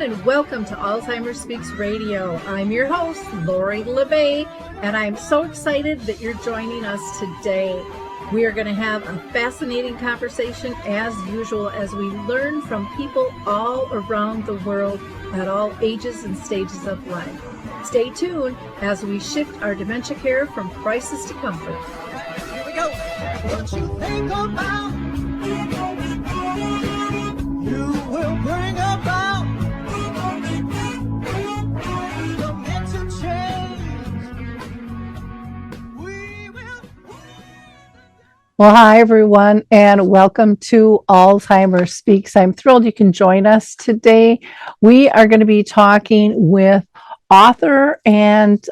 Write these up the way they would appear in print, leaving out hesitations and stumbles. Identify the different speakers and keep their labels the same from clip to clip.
Speaker 1: and welcome to Alzheimer Speaks Radio. I'm your host, Lori LeBay, and I'm so excited that you're joining us today. We are going to have a fascinating conversation as usual as we learn from people all around the world at all ages and stages of life. Stay tuned as we shift our dementia care from crisis to comfort.
Speaker 2: Here we go. What you think about, you will bring about the mental change. We will.
Speaker 3: Well, hi, everyone, and welcome to Alzheimer Speaks. I'm thrilled you can join us today. We are going to be talking with author and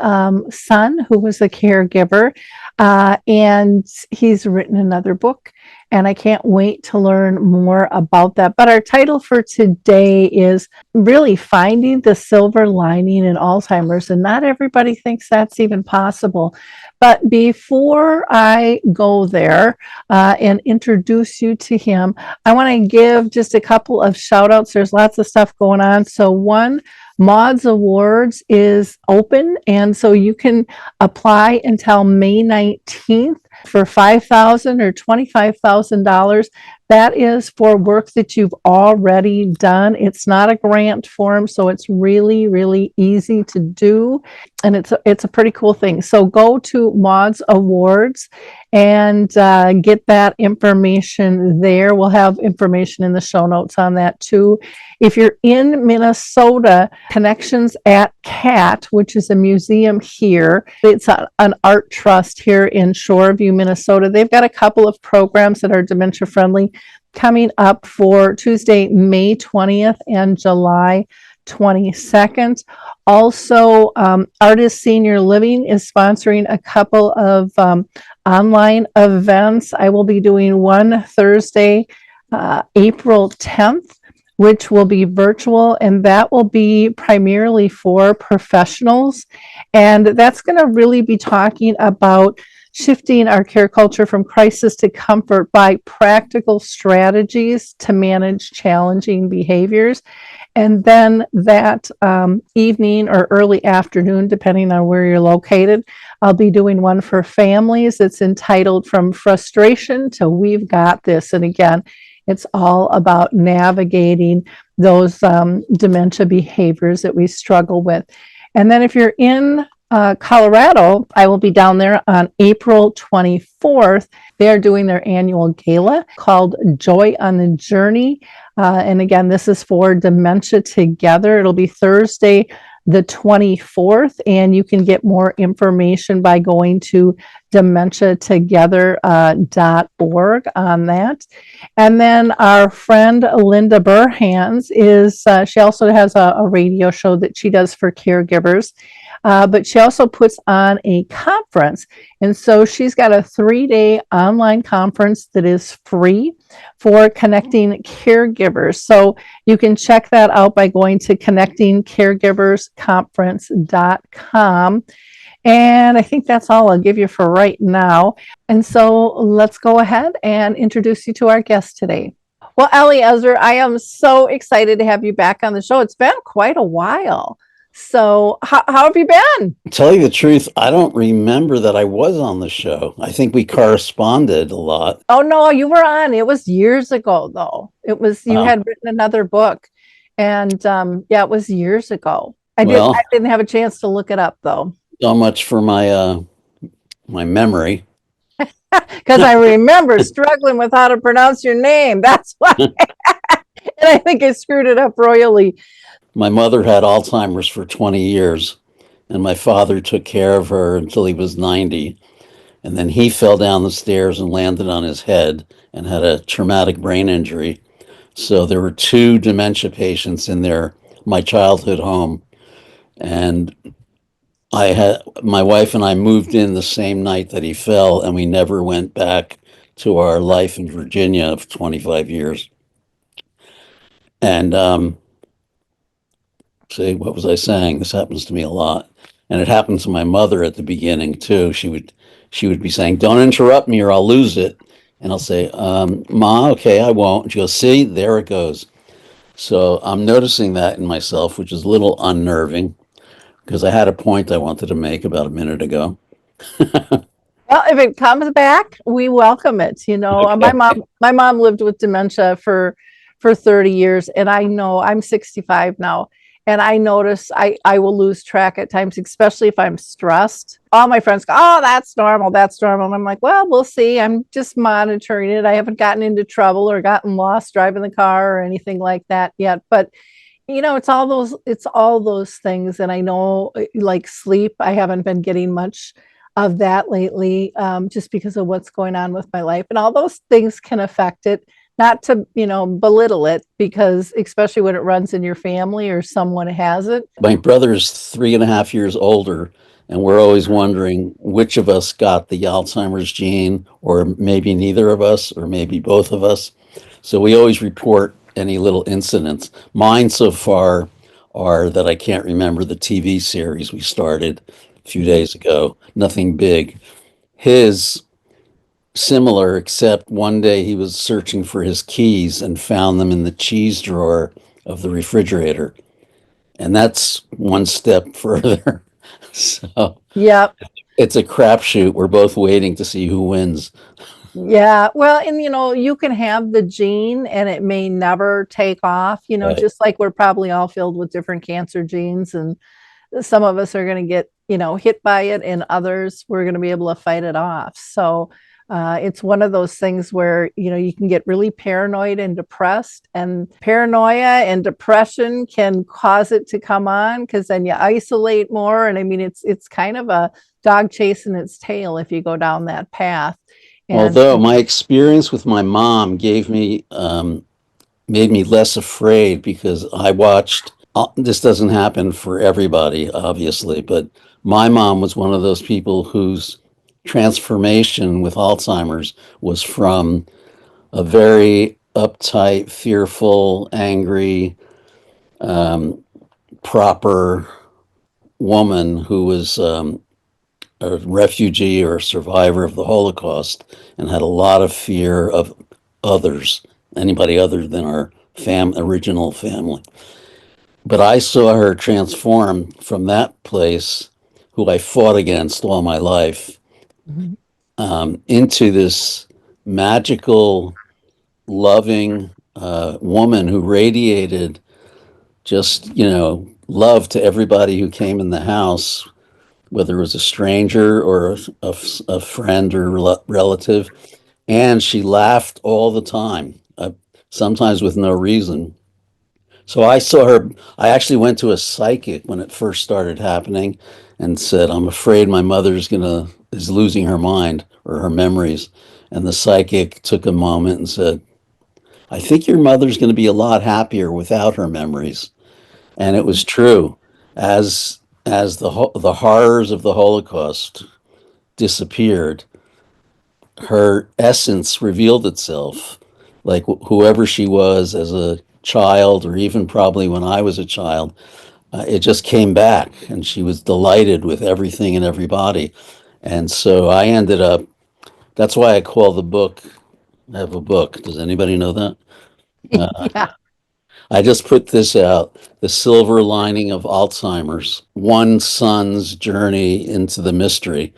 Speaker 3: son who was a caregiver, and he's written another book, and I can't wait to learn more about that. But our title for today is really finding the silver lining in Alzheimer's, and not everybody thinks that's even possible. But before I go there and introduce you to him, I want to give just a couple of shout outs. There's lots of stuff going on. So one, Maud's Awards is open, and so you can apply until May 19th for $5,000 or $25,000. That is for work that you've already done. It's not a grant form, so it's really, really easy to do, and it's a pretty cool thing. So go to Maud's Awards and get that information there. We'll have information in the show notes on that too. If you're in Minnesota, Connections at CAT, which is a museum here, it's an art trust here in Shoreview, Minnesota. They've got a couple of programs that are dementia friendly coming up for Tuesday, May 20th and July 22nd. Also, Artist Senior Living is sponsoring a couple of online events. I will be doing one Thursday, April 10th, which will be virtual, and that will be primarily for professionals. And that's going to really be talking about shifting our care culture from crisis to comfort by practical strategies to manage challenging behaviors. And then that evening or early afternoon, depending on where you're located, I'll be doing one for families. It's entitled From Frustration to We've Got This. And again, it's all about navigating those dementia behaviors that we struggle with. And then if you're in Colorado, I will be down there on April 24th. They're doing their annual gala called Joy on the Journey. And again, this is for Dementia Together. It'll be Thursday, the 24th, and you can get more information by going to dementiatogether.org on that. And then our friend Linda Burhans she also has a radio show that she does for caregivers. But she also puts on a conference. And so she's got a 3-day online conference that is free for connecting caregivers. So you can check that out by going to connectingcaregiversconference.com. And I think that's all I'll give you for right now. And so let's go ahead and introduce you to our guest today. Well, Eliezer, I am so excited to have you back on the show. It's been quite a while. So how have you been?
Speaker 4: Tell you the truth, I don't remember that I was on the show. I think we corresponded a lot.
Speaker 3: Oh, no, you were on. It was years ago, though. You had written another book. And it was years ago. I didn't have a chance to look it up, though.
Speaker 4: So much for my memory.
Speaker 3: Because I remember struggling with how to pronounce your name. That's why. And I think I screwed it up royally.
Speaker 4: My mother had Alzheimer's for 20 years, and my father took care of her until he was 90. And then he fell down the stairs and landed on his head and had a traumatic brain injury. So there were 2 dementia patients in my childhood home. And my wife and I moved in the same night that he fell, and we never went back to our life in Virginia of 25 years. And what was I saying? This happens to me a lot. And it happened to my mother at the beginning too. She would be saying, "Don't interrupt me or I'll lose it." And I'll say, "Ma, okay, I won't." And she goes, "See, there it goes." So I'm noticing that in myself, which is a little unnerving because I had a point I wanted to make about a minute ago.
Speaker 3: Well, if it comes back, we welcome it. You know,
Speaker 4: Okay.
Speaker 3: my mom lived with dementia for 30 years, and I know I'm 65 now, and I notice I will lose track at times, especially if I'm stressed. All my friends go, "Oh, that's normal. That's normal." And I'm like, "Well, we'll see. I'm just monitoring it. I haven't gotten into trouble or gotten lost driving the car or anything like that yet." But it's all those things. And I know, like sleep, I haven't been getting much of that lately, just because of what's going on with my life, and all those things can affect it. Not to, belittle it, because especially when it runs in your family or someone has it.
Speaker 4: My brother's 3.5 years older, and we're always wondering which of us got the Alzheimer's gene, or maybe neither of us, or maybe both of us. So we always report any little incidents. Mine so far are that I can't remember the TV series we started a few days ago. Nothing big. His similar, except one day he was searching for his keys and found them in the cheese drawer of the refrigerator. And that's one step further. So
Speaker 3: Yeah.
Speaker 4: it's a crapshoot. We're both waiting to see who wins.
Speaker 3: Yeah, well, and you can have the gene and it may never take off,
Speaker 4: Right.
Speaker 3: just like we're probably all filled with different cancer genes, and some of us are going to get, hit by it, and others we're going to be able to fight it off. So it's one of those things where, you can get really paranoid and depressed, and paranoia and depression can cause it to come on because then you isolate more. And I mean, it's kind of a dog chasing its tail if you go down that path. And
Speaker 4: Although my experience with my mom made me less afraid because I watched. This doesn't happen for everybody, obviously, but my mom was one of those people whose transformation with Alzheimer's was from a very uptight, fearful, angry, proper woman who was a refugee or a survivor of the Holocaust and had a lot of fear of others, anybody other than our original family. But I saw her transform from that place, who I fought against all my life, into this magical, loving woman who radiated just, love to everybody who came in the house, whether it was a stranger or a friend or relative. And she laughed all the time, sometimes with no reason. So I saw her. I actually went to a psychic when it first started happening and said, "I'm afraid my mother's is losing her mind or her memories." And the psychic took a moment and said, "I think your mother's going to be a lot happier without her memories." And it was true. As the horrors of the Holocaust disappeared, her essence revealed itself. Like whoever she was as a child, or even probably when I was a child, it just came back, and she was delighted with everything and everybody. And so I ended up. That's why I call the book. I have a book. Does anybody know that?
Speaker 3: yeah.
Speaker 4: I just put this out: The Silver Lining of Alzheimer's, one son's journey into the mystery.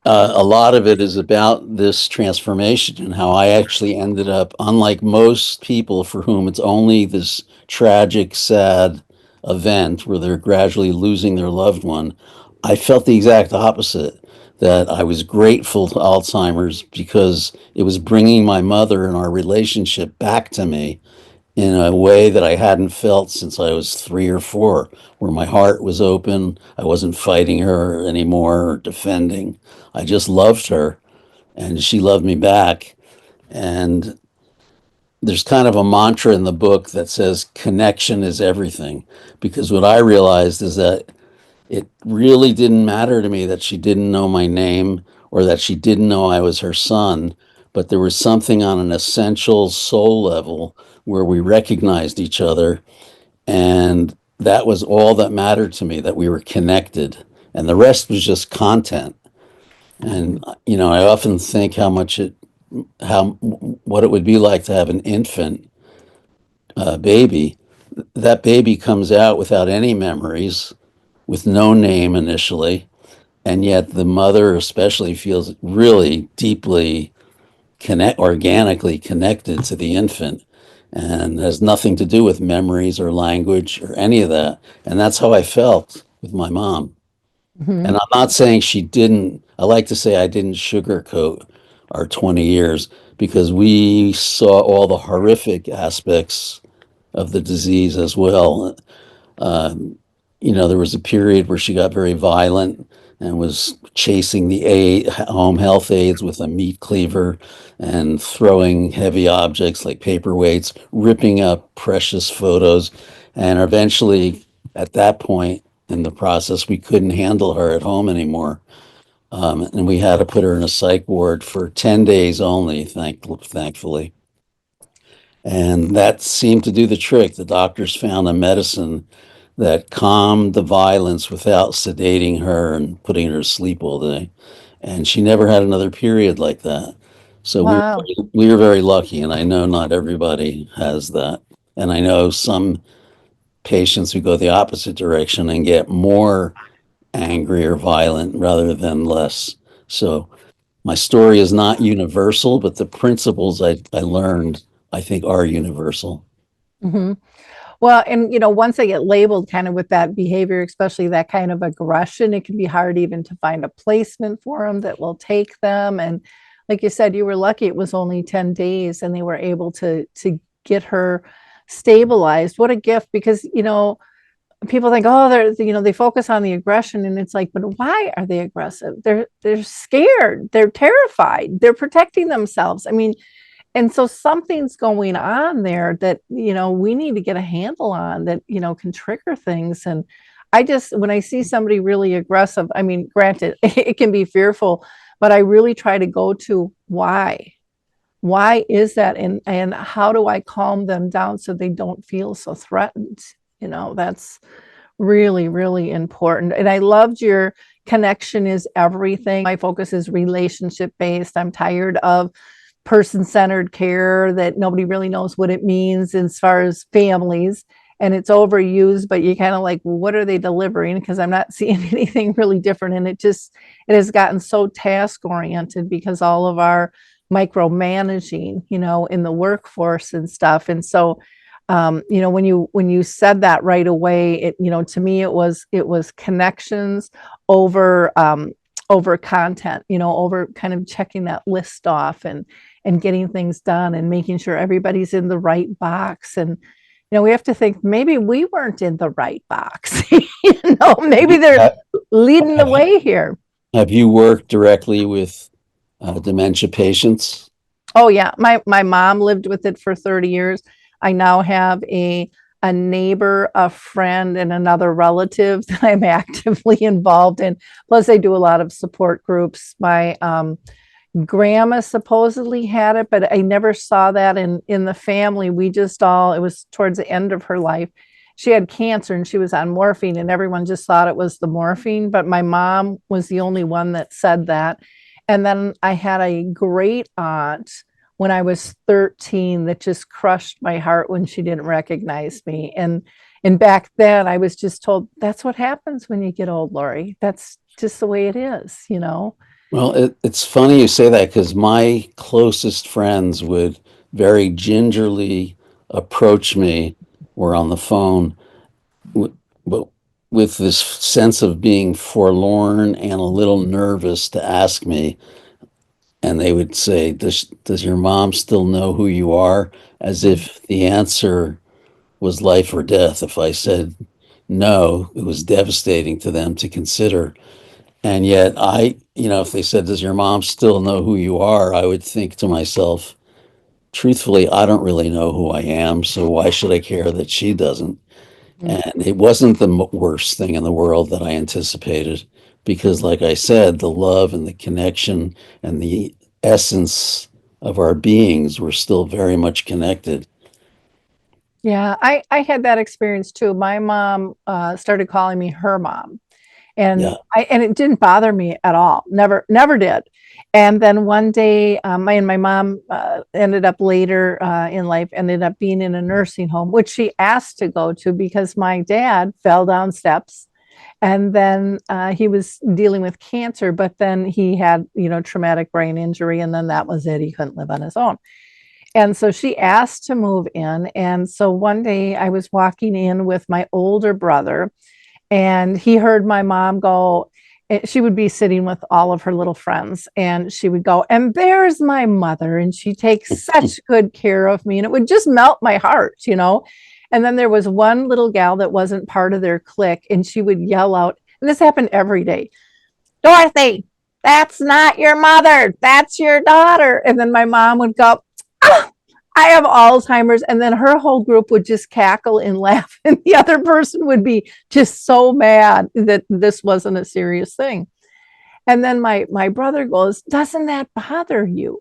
Speaker 4: A lot of it is about this transformation and how I actually ended up, unlike most people for whom it's only this tragic, sad event where they're gradually losing their loved one. I felt the exact opposite, that I was grateful to Alzheimer's because it was bringing my mother and our relationship back to me in a way that I hadn't felt since I was 3 or 4, where my heart was open. I wasn't fighting her anymore or defending. I just loved her, and she loved me back. And there's kind of a mantra in the book that says connection is everything. Because what I realized is that it really didn't matter to me that she didn't know my name or that she didn't know I was her son, but there was something on an essential soul level where we recognized each other, and that was all that mattered to me, that we were connected, and the rest was just content. And I often think how what it would be like to have an infant baby that baby comes out without any memories, with no name initially, and yet the mother especially feels really deeply organically connected to the infant, and has nothing to do with memories or language or any of that. And that's how I felt with my mom.
Speaker 3: Mhm.
Speaker 4: And I'm not saying she didn't, I like to say I didn't sugarcoat our 20 years, because we saw all the horrific aspects of the disease as well. Um, there was a period where she got very violent and was chasing the home health aides with a meat cleaver and throwing heavy objects like paperweights, ripping up precious photos. And eventually, at that point in the process, we couldn't handle her at home anymore. And we had to put her in a psych ward for 10 days only, thankfully. And that seemed to do the trick. The doctors found a medicine that calmed the violence without sedating her and putting her to sleep all day. And she never had another period like that. So
Speaker 3: Wow.
Speaker 4: we were very lucky, and I know not everybody has that. And I know some patients who go the opposite direction and get more angry or violent rather than less. So my story is not universal, but the principles I learned, I think, are universal.
Speaker 3: Mhm. Well, and once they get labeled kind of with that behavior, especially that kind of aggression, it can be hard even to find a placement for them that will take them. And like you said, you were lucky it was only 10 days and they were able to get her stabilized. What a gift, because people think, oh, they focus on the aggression, and it's like, but why are they aggressive? They're scared, they're terrified, they're protecting themselves. I mean, and so something's going on there that we need to get a handle on, that can trigger things. And I just, when I see somebody really aggressive, I mean, granted, it can be fearful, but I really try to go to why is that, and how do I calm them down so they don't feel so threatened. That's really, really important. And I loved your connection is everything. My focus is relationship based. I'm tired of person-centered care that nobody really knows what it means as far as families, and it's overused, but you kind of like, well, what are they delivering? Because I'm not seeing anything really different. And it has gotten so task oriented because all of our micromanaging, in the workforce and stuff. And so when you said that right away, to me it was connections over over content, over kind of checking that list off and getting things done and making sure everybody's in the right box. And we have to think maybe we weren't in the right box. Maybe they're
Speaker 4: Ha-
Speaker 3: leading the
Speaker 4: Have,
Speaker 3: way here.
Speaker 4: have you worked directly with dementia patients?
Speaker 3: Oh yeah, my mom lived with it for 30 years. I now have a neighbor, a friend, and another relative that I'm actively involved in. Plus, I do a lot of support groups. My grandma supposedly had it, but I never saw that in the family. We just all, it was towards the end of her life. She had cancer and she was on morphine, and everyone just thought it was the morphine. But my mom was the only one that said that. And then I had a great aunt when I was 13 that just crushed my heart when she didn't recognize me. And back then I was just told that's what happens when you get old, Lori. That's just the way it is.
Speaker 4: Well, it's funny you say that, because my closest friends would very gingerly approach me or on the phone, but with this sense of being forlorn and a little nervous, to ask me. And they would say, does your mom still know who you are? As if the answer was life or death. If I said no, it was devastating to them to consider. And yet if they said, does your mom still know who you are? I would think to myself, truthfully, I don't really know who I am, so why should I care that she doesn't? And it wasn't the worst thing in the world that I anticipated, because, like I said, the love and the connection and the essence of our beings were still very much connected.
Speaker 3: Yeah, I had that experience too. My mom started calling me her mom. And
Speaker 4: Yeah.
Speaker 3: and it didn't bother me at all. Never did. And then one day, my mom ended up later in life, ended up being in a nursing home, which she asked to go to because my dad fell down steps, and then he was dealing with cancer, but then he had, traumatic brain injury, and then that was it. He couldn't live on his own. And so she asked to move in. And so one day I was walking in with my older brother, and he heard my mom go. She would be sitting with all of her little friends, and she would go, "And there's my mother, and she takes such good care of me." And it would just melt my heart. And then there was one little gal that wasn't part of their clique, and she would yell out, and this happened every day, "Dorothy, that's not your mother, that's your daughter." And then my mom would go, "Ah, I have Alzheimer's." And then her whole group would just cackle and laugh. And the other person would be just so mad that this wasn't a serious thing. And then my brother goes, "Doesn't that bother you?"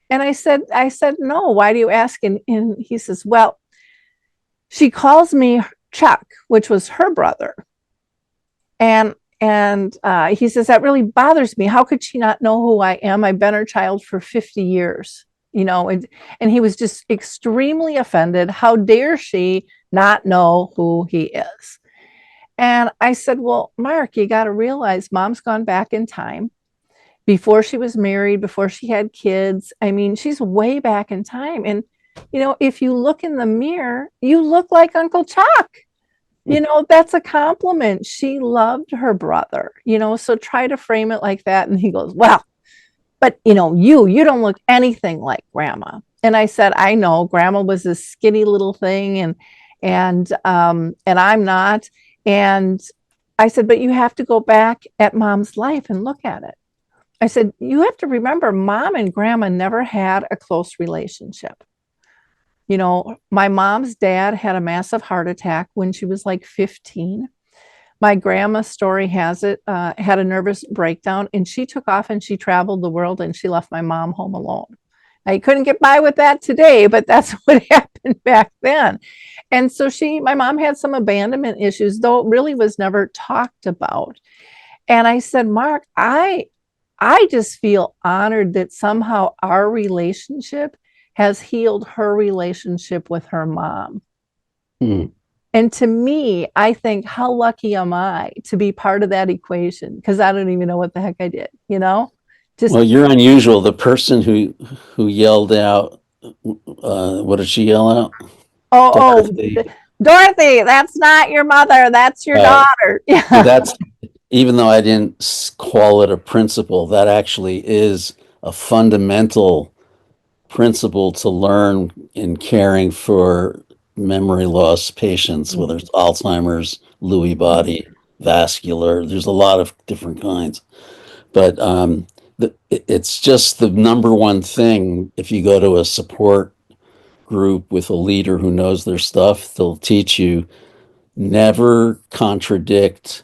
Speaker 3: And I said, "No, why do you ask?" And he says, "Well, she calls me Chuck," which was her brother. And he says, "That really bothers me. How could she not know who I am? I've been her child for 50 years." And he was just extremely offended. How dare she not know who he is? And I said, "Well, Mark, you got to realize mom's gone back in time before she was married, before she had kids. I mean, she's way back in time. And, if you look in the mirror, you look like Uncle Chuck. That's a compliment. She loved her brother, so try to frame it like that." And he goes, "Well, but you don't look anything like grandma." And I said, "I know grandma was this skinny little thing, and I'm not." And I said, "But you have to go back at mom's life and look at it." I said, "You have to remember, mom and grandma never had a close relationship. My mom's dad had a massive heart attack when she was like 15. My grandma's story has it, had a nervous breakdown, and she took off and she traveled the world, and she left my mom home alone. I couldn't get by with that today, but that's what happened back then." And so my mom had some abandonment issues, though it really was never talked about. And I said, "Mark, I just feel honored that somehow our relationship has healed her relationship with her mom."
Speaker 4: Hmm.
Speaker 3: And to me, I think, how lucky am I to be part of that equation? Because I don't even know what the heck I did, Just,
Speaker 4: Well, you're unusual. The person who yelled out, what did she yell out?
Speaker 3: oh,
Speaker 4: Dorothy.
Speaker 3: Dorothy, that's not your mother, that's your
Speaker 4: Right.
Speaker 3: daughter.
Speaker 4: So
Speaker 3: Yeah.
Speaker 4: that's, even though I didn't call it a principle, that actually is a fundamental principle to learn in caring for memory loss patients, whether it's Alzheimer's, Lewy body, vascular. There's a lot of different kinds, but it's just the number one thing. If you go to a support group with a leader who knows their stuff, they'll teach you never contradict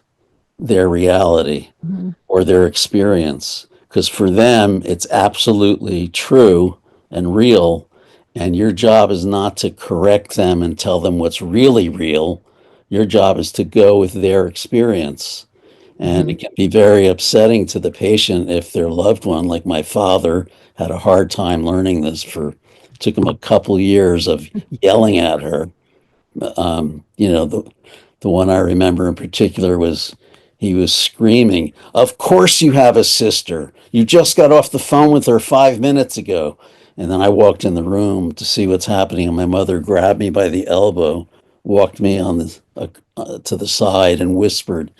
Speaker 4: their reality
Speaker 3: Mhm.
Speaker 4: or their experience, because for them it's absolutely true and real, and your job is not to correct them and tell them what's really real. Your job is to go with their experience. And
Speaker 3: Mhm.
Speaker 4: it can be very upsetting to the patient if their loved one, like my father, had a hard time learning this. Took him a couple years of yelling at her. The one I remember in particular was, he was screaming, "Of course you have a sister. You just got off the phone with her 5 minutes ago." And then I walked in the room to see what's happening, and my mother grabbed me by the elbow, walked me to the side, and whispered,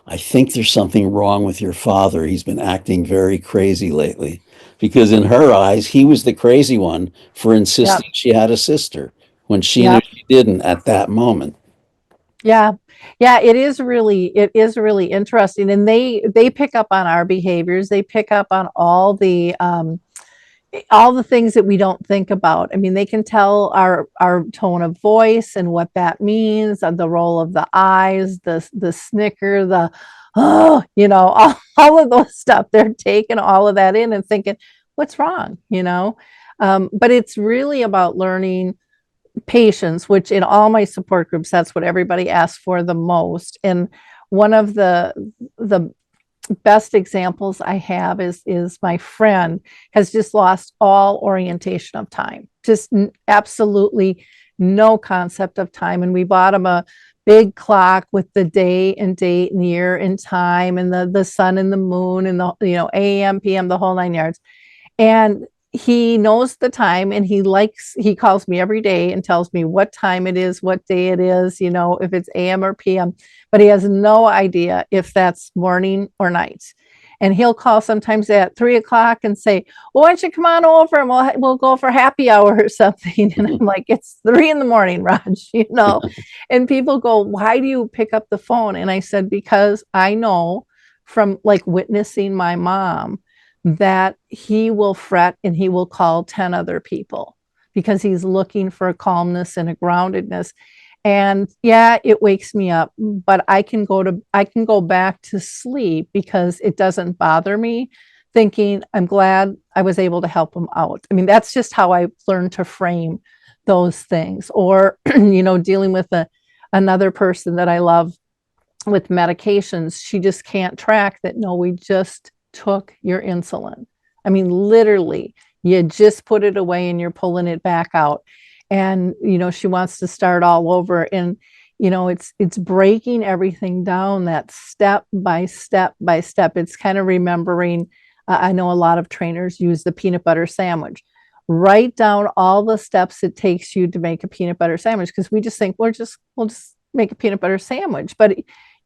Speaker 4: "I think there's something wrong with your father. He's been acting very crazy lately." Because in her eyes, he was the crazy one for
Speaker 3: Yep.
Speaker 4: insisting she had a sister when she knew
Speaker 3: Yep.
Speaker 4: she didn't at that moment.
Speaker 3: Yeah. Yeah, it is really interesting. And they pick up on our behaviors. They pick up on all the things that we don't think about. I mean, they can tell our tone of voice and what that means, the roll of the eyes, the snicker, the oh, all of those stuff. They're taking all of that in and thinking, what's wrong? But it's really about learning patience, which in all my support groups, that's what everybody asks for the most. And one of the best examples I have is my friend has just lost all orientation of time, just absolutely no concept of time. And we bought him a big clock with the day and date and year and time and the sun and the moon and the AM, PM, the whole 9 yards. And he knows the time, and he calls me every day and tells me what time it is, what day it is, if it's AM or PM, but he has no idea if that's morning or night. And he'll call sometimes at 3 o'clock and say, well, why don't you come on over and we'll go for happy hour or something. And I'm like, it's 3 a.m, Raj, and people go, why do you pick up the phone? And I said, because I know from like witnessing my mom that he will fret and he will call 10 other people because he's looking for a calmness and a groundedness. And yeah, it wakes me up, but I can go back to sleep because it doesn't bother me, thinking I'm glad I was able to help him out. I mean, that's just how I learned to frame those things. Or, dealing with another person that I love with medications, she just can't track that. No, we just took your insulin. I mean, literally, you just put it away and you're pulling it back out. And, she wants to start all over. And, it's breaking everything down, that step by step by step. It's kind of remembering, I know a lot of trainers use the peanut butter sandwich. Write down all the steps it takes you to make a peanut butter sandwich, because we just think we'll just make a peanut butter sandwich. But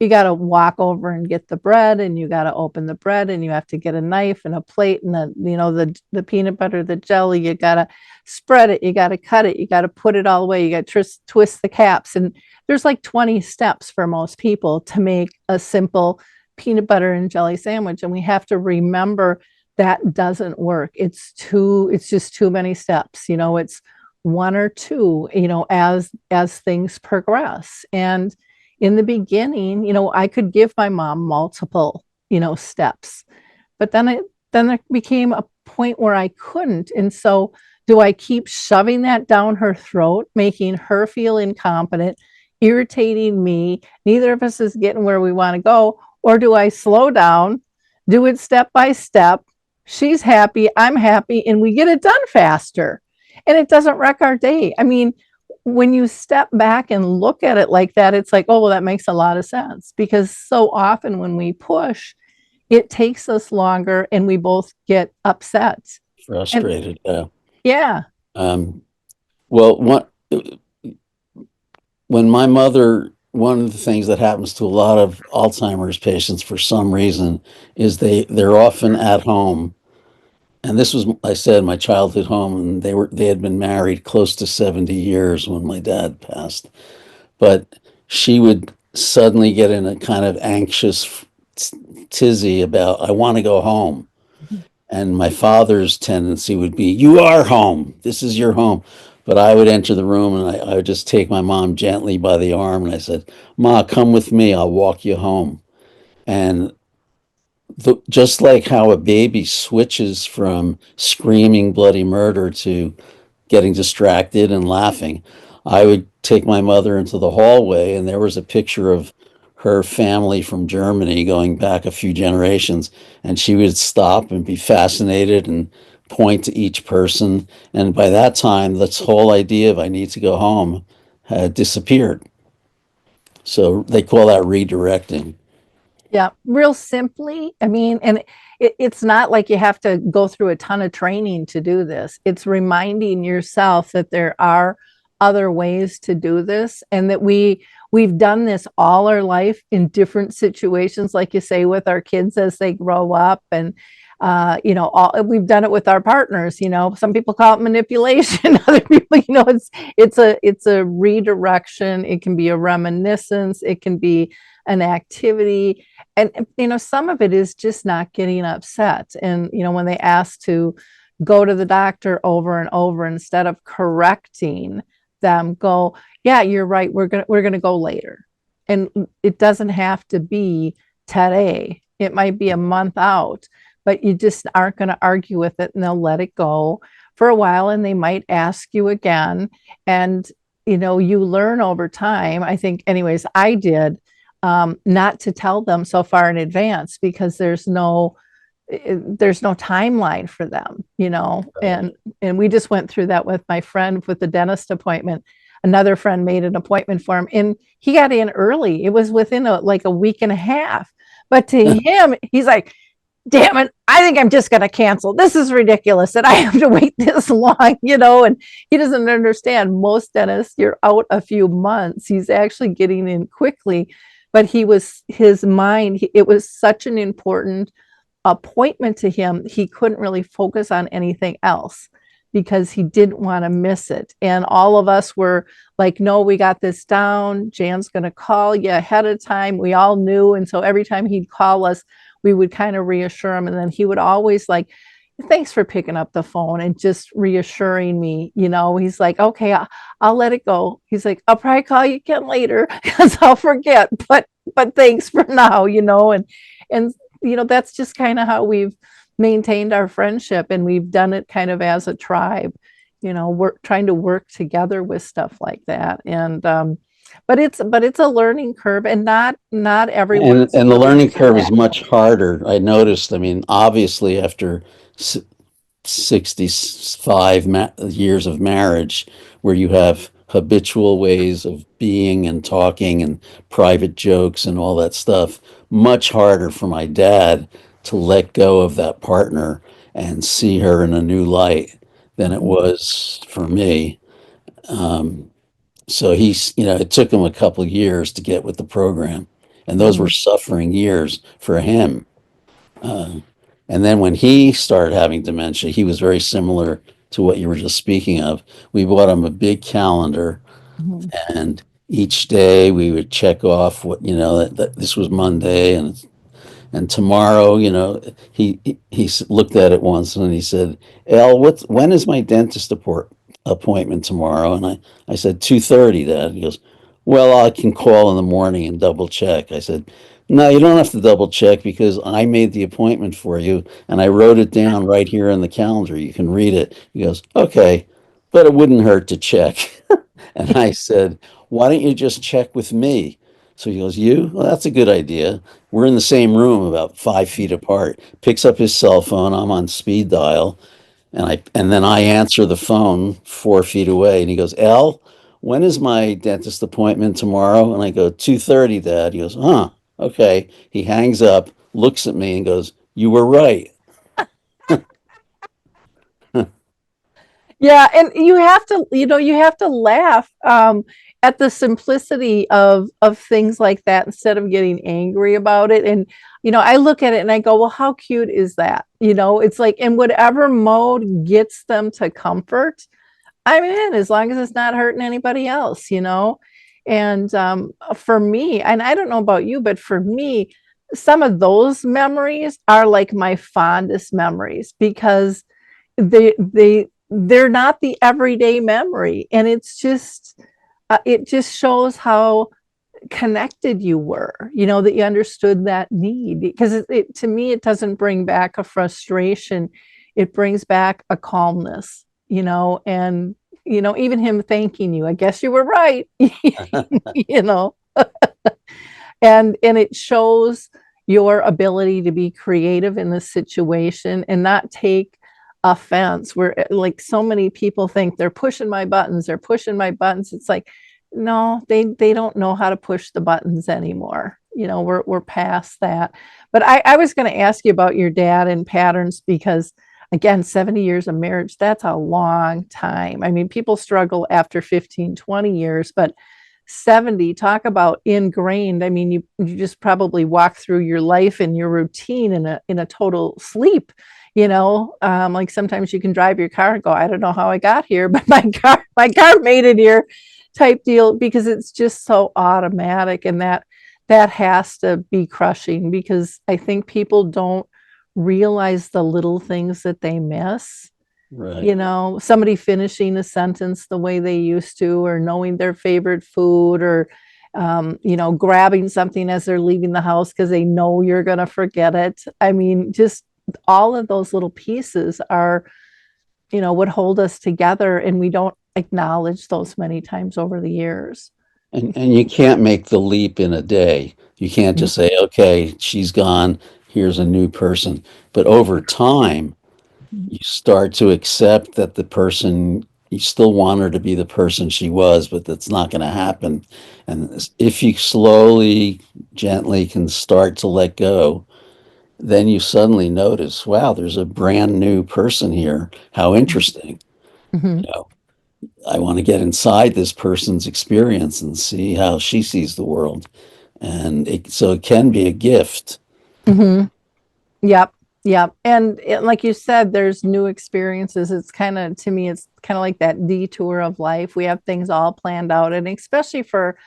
Speaker 3: you got to walk over and get the bread, and you got to open the bread, and you have to get a knife and a plate and the peanut butter, the jelly, you got to spread it, you got to cut it, you got to put it all away, you got to twist the caps. And there's like 20 steps for most people to make a simple peanut butter and jelly sandwich. And we have to remember that doesn't work. It's just too many steps. It's one or two, as things progress. And in the beginning, I could give my mom multiple, steps, but then there became a point where I couldn't. And so do I keep shoving that down her throat, making her feel incompetent, irritating me? Neither of us is getting where we want to go. Or do I slow down, do it step by step? She's happy, I'm happy, and we get it done faster. And it doesn't wreck our day. I mean, when you step back and look at it like that, it's like, oh, well, that makes a lot of sense. Because so often when we push, it takes us longer and we both get upset.
Speaker 4: Frustrated.
Speaker 3: Yeah.
Speaker 4: Well, when my mother, one of the things that happens to a lot of Alzheimer's patients for some reason is they're often at home. And this was, I said, my childhood home, and they had been married close to 70 years when my dad passed. But she would suddenly get in a kind of anxious tizzy about, I want to go home. And my father's tendency would be, you are home. This is your home. But I would enter the room and I would just take my mom gently by the arm and I said, Ma, come with me. I'll walk you home. And just like how a baby switches from screaming bloody murder to getting distracted and laughing, I would take my mother into the hallway, and there was a picture of her family from Germany going back a few generations, and she would stop and be fascinated and point to each person. And by that time, this whole idea of I need to go home had disappeared. So they call that redirecting.
Speaker 3: Yeah, real simply. I mean, and it's not like you have to go through a ton of training to do this. It's reminding yourself that there are other ways to do this, and that we've done this all our life in different situations, like you say, with our kids as they grow up. And we've done it with our partners. Some people call it manipulation. Other people, it's a redirection. It can be a reminiscence. It can be an activity. And, some of it is just not getting upset. And, when they ask to go to the doctor over and over, instead of correcting them, go, yeah, you're right. We're going to go later. And it doesn't have to be today. It might be a month out, but you just aren't going to argue with it, and they'll let it go for a while, and they might ask you again. And, you learn over time. I think, anyways, I did. not to tell them so far in advance because there's no timeline for them,
Speaker 4: Right.
Speaker 3: and we just went through that with my friend with the dentist appointment. Another friend made an appointment for him and he got in early. It was within a week and a half. But to him, he's like, damn it, I think I'm just going to cancel. This is ridiculous that I have to wait this long, and he doesn't understand. Most dentists, you're out a few months. He's actually getting in quickly, but his mind, it was such an important appointment to him. He couldn't really focus on anything else because he didn't want to miss it. And all of us were like, no, we got this down. Jan's going to call you ahead of time. We all knew. And so every time he'd call us, we would kind of reassure him. And then he would always like, thanks for picking up the phone and just reassuring me. He's like, okay, I'll let it go. He's like, I'll probably call you again later because I'll forget. But thanks for now, and that's just kind of how we've maintained our friendship, and we've done it kind of as a tribe. We're trying to work together with stuff like that, and but it's a learning curve, and not everyone's
Speaker 4: And the
Speaker 3: willing
Speaker 4: learning
Speaker 3: to
Speaker 4: curve is
Speaker 3: let
Speaker 4: much harder. I noticed. I mean, obviously, after 65 years of marriage, where you have habitual ways of being and talking and private jokes and all that stuff, much harder for my dad to let go of that partner and see her in a new light than it was for me. Um, so it took him a couple of years to get with the program, and those were
Speaker 3: Mhm.
Speaker 4: suffering years for him. Uh, and then when he started having dementia, he was very similar to what you were just speaking of. We bought him a big calendar,
Speaker 3: Mhm.
Speaker 4: and each day we would check off that this was Monday, and tomorrow, he looked at it once and he said, "El, when is my dentist appointment tomorrow?" And I said 2:30. Dad. He goes, "Well, I can call in the morning and double check." I said, "No, you don't have to double check because I made the appointment for you and I wrote it down right here in the calendar. You can read it." He goes, "Okay, but it wouldn't hurt to check." And I said, "Why don't you just check with me?" So he goes, "You? Well, that's a good idea." We're in the same room, about 5 feet apart. Picks up his cell phone. I'm on speed dial, and then I answer the phone 4 feet away, and he goes, "El, when is my dentist appointment tomorrow?" And I go, 2:30, Dad. He goes, "Huh, okay." He hangs up, looks at me, and goes, "You were right."
Speaker 3: Yeah, and you have to laugh at the simplicity of things like that instead of getting angry about it. And I look at it and I go, well, how cute is that? It's like in whatever mode gets them to comfort, I'm in, as long as it's not hurting anybody else. And for me, and I don't know about you, but for me, some of those memories are like my fondest memories because they're not the everyday memory, and it just shows how connected you were, that you understood that need, because to me it doesn't bring back a frustration, it brings back a calmness, and even him thanking you, I guess you were right. you know and it shows your ability to be creative in the situation and not take offense, where like so many people think they're pushing my buttons. It's like, no, they don't know how to push the buttons anymore. We're past that. But I was going to ask you about your dad and patterns, because again, 70 years of marriage, that's a long time. I mean, people struggle after 15, 20 years, but 70, talk about ingrained. I mean, you just probably walk through your life and your routine in a total sleep. Like sometimes you can drive your car and go, I don't know how I got here, but my car made it here, type deal, because it's just so automatic. And that has to be crushing, because I think people don't realize the little things that they miss.
Speaker 4: Right.
Speaker 3: Somebody finishing a sentence the way they used to, or knowing their favorite food, or grabbing something as they're leaving the house because they know you're going to forget it. I mean, just all of those little pieces are, what hold us together, and we don't acknowledge those many times over the years.
Speaker 4: And you can't make the leap in a day. You can't just say, okay, she's gone, here's a new person. But over time, you start to accept that the person, you still want her to be the person she was, but that's not going to happen. And if you slowly, gently can start to let go, then you suddenly notice, wow, there's a brand new person here. How interesting.
Speaker 3: Mhm.
Speaker 4: You know, I want to get inside this person's experience and see how she sees the world. So it can be a gift.
Speaker 3: Mhm. Yep. Yep. And like you said, there's new experiences. It's kind of, to me, it's kind of like that detour of life. We have things all planned out. And especially for,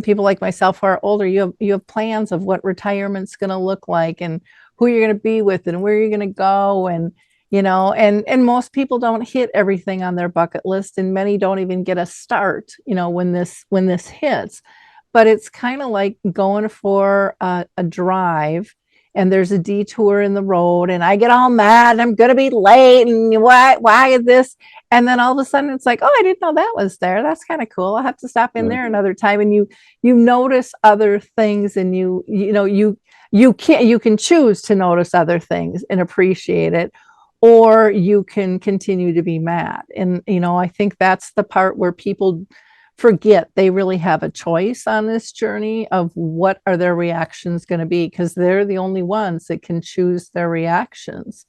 Speaker 3: people like myself who are older, you have plans of what retirement's going to look like and who you're going to be with and where you're going to go. And, and most people don't hit everything on their bucket list, and many don't even get a start, when this hits. But it's kind of like going for a drive, and there's a detour in the road, and I get all mad and I'm going to be late, and why is this? And then all of a sudden it's like, oh, I didn't know that was there. That's kind of cool. I'll have to stop in there another time. And you notice other things, and you can choose to notice other things and appreciate it, or you can continue to be mad. And I think that's the part where people forget they really have a choice on this journey of what are their reactions going to be, because they're the only ones that can choose their reactions.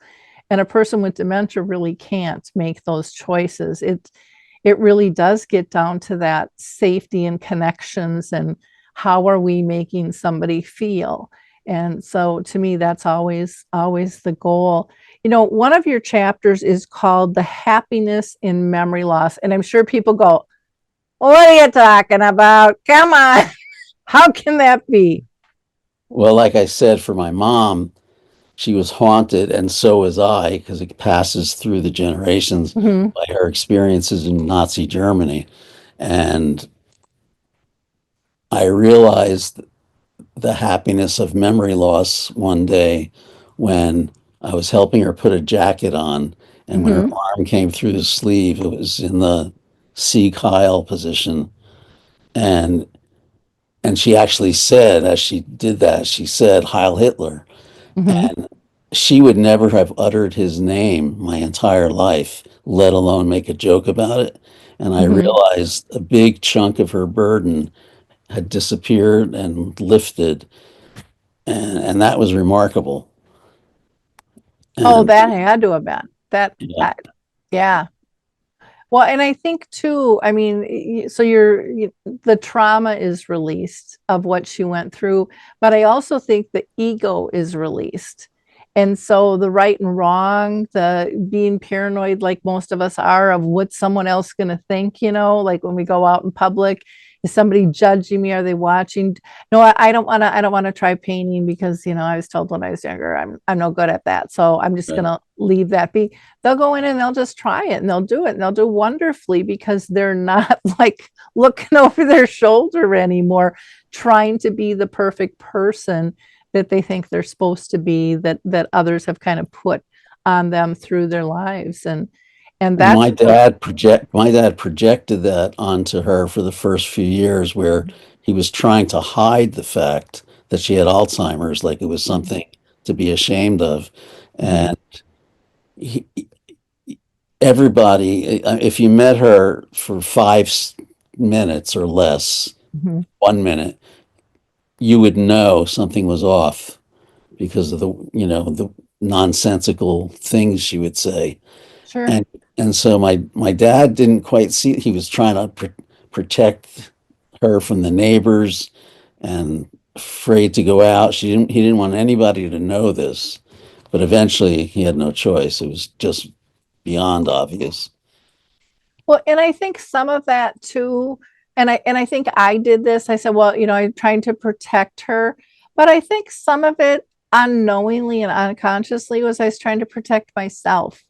Speaker 3: And a person with dementia really can't make those choices. It really does get down to that safety and connections, and how are we making somebody feel. And so to me, that's always the goal. One of your chapters is called The Happiness in Memory Loss. And I'm sure people go, what are you talking about? Come on. How can that be?
Speaker 4: Well, like I said, for my mom, she was haunted, and so was I, because it passes through the generations
Speaker 3: Mhm.
Speaker 4: by her experiences in Nazi Germany. And I realized the happiness of memory loss one day when I was helping her put a jacket on, and when her
Speaker 3: Mhm.
Speaker 4: arm came through the sleeve, it was in the Sieg Heil position. And and she actually said, as she did that, she said, Heil Hitler.
Speaker 3: Mhm.
Speaker 4: And she would never have uttered his name my entire life, let alone make a joke about it. And I
Speaker 3: Mhm.
Speaker 4: realized a big chunk of her burden had disappeared and lifted. And that was remarkable.
Speaker 3: Oh,
Speaker 4: And
Speaker 3: that had to have been that.
Speaker 4: yeah,
Speaker 3: Yeah. Well, and I think too, I mean, so the trauma is released of what she went through, but I also think the ego is released. And so the right and wrong, the being paranoid, like most of us are, of what someone else going to think, like when we go out in public, is somebody judging me? Are they watching? No, I don't want to try painting because, I was told when I was younger, I'm no good at that. So I'm just going
Speaker 4: right.
Speaker 3: to leave that be. They'll go in and they'll just try it, and they'll do it, and they'll do wonderfully, because they're not like looking over their shoulder anymore, trying to be the perfect person that they think they're supposed to be, that others have kind of put on them through their lives. And
Speaker 4: And
Speaker 3: that's the.
Speaker 4: my dad projected that onto her for the first few years, where he was trying to hide the fact that she had Alzheimer's, like it was something to be ashamed of.
Speaker 3: Mhm.
Speaker 4: And he, everybody, if you met her for 5 minutes or less,
Speaker 3: Mhm.
Speaker 4: 1 minute, you would know something was off because of the nonsensical things she would say.
Speaker 3: Sure.
Speaker 4: And and so my dad didn't quite see. He was trying to protect her from the neighbors, and afraid to go out. He didn't want anybody to know this, but eventually he had no choice. It was just beyond obvious.
Speaker 3: Well, and I think some of that too, and I think I did this. I said, well, I'm trying to protect her, but I think some of it unknowingly and unconsciously was I was trying to protect myself.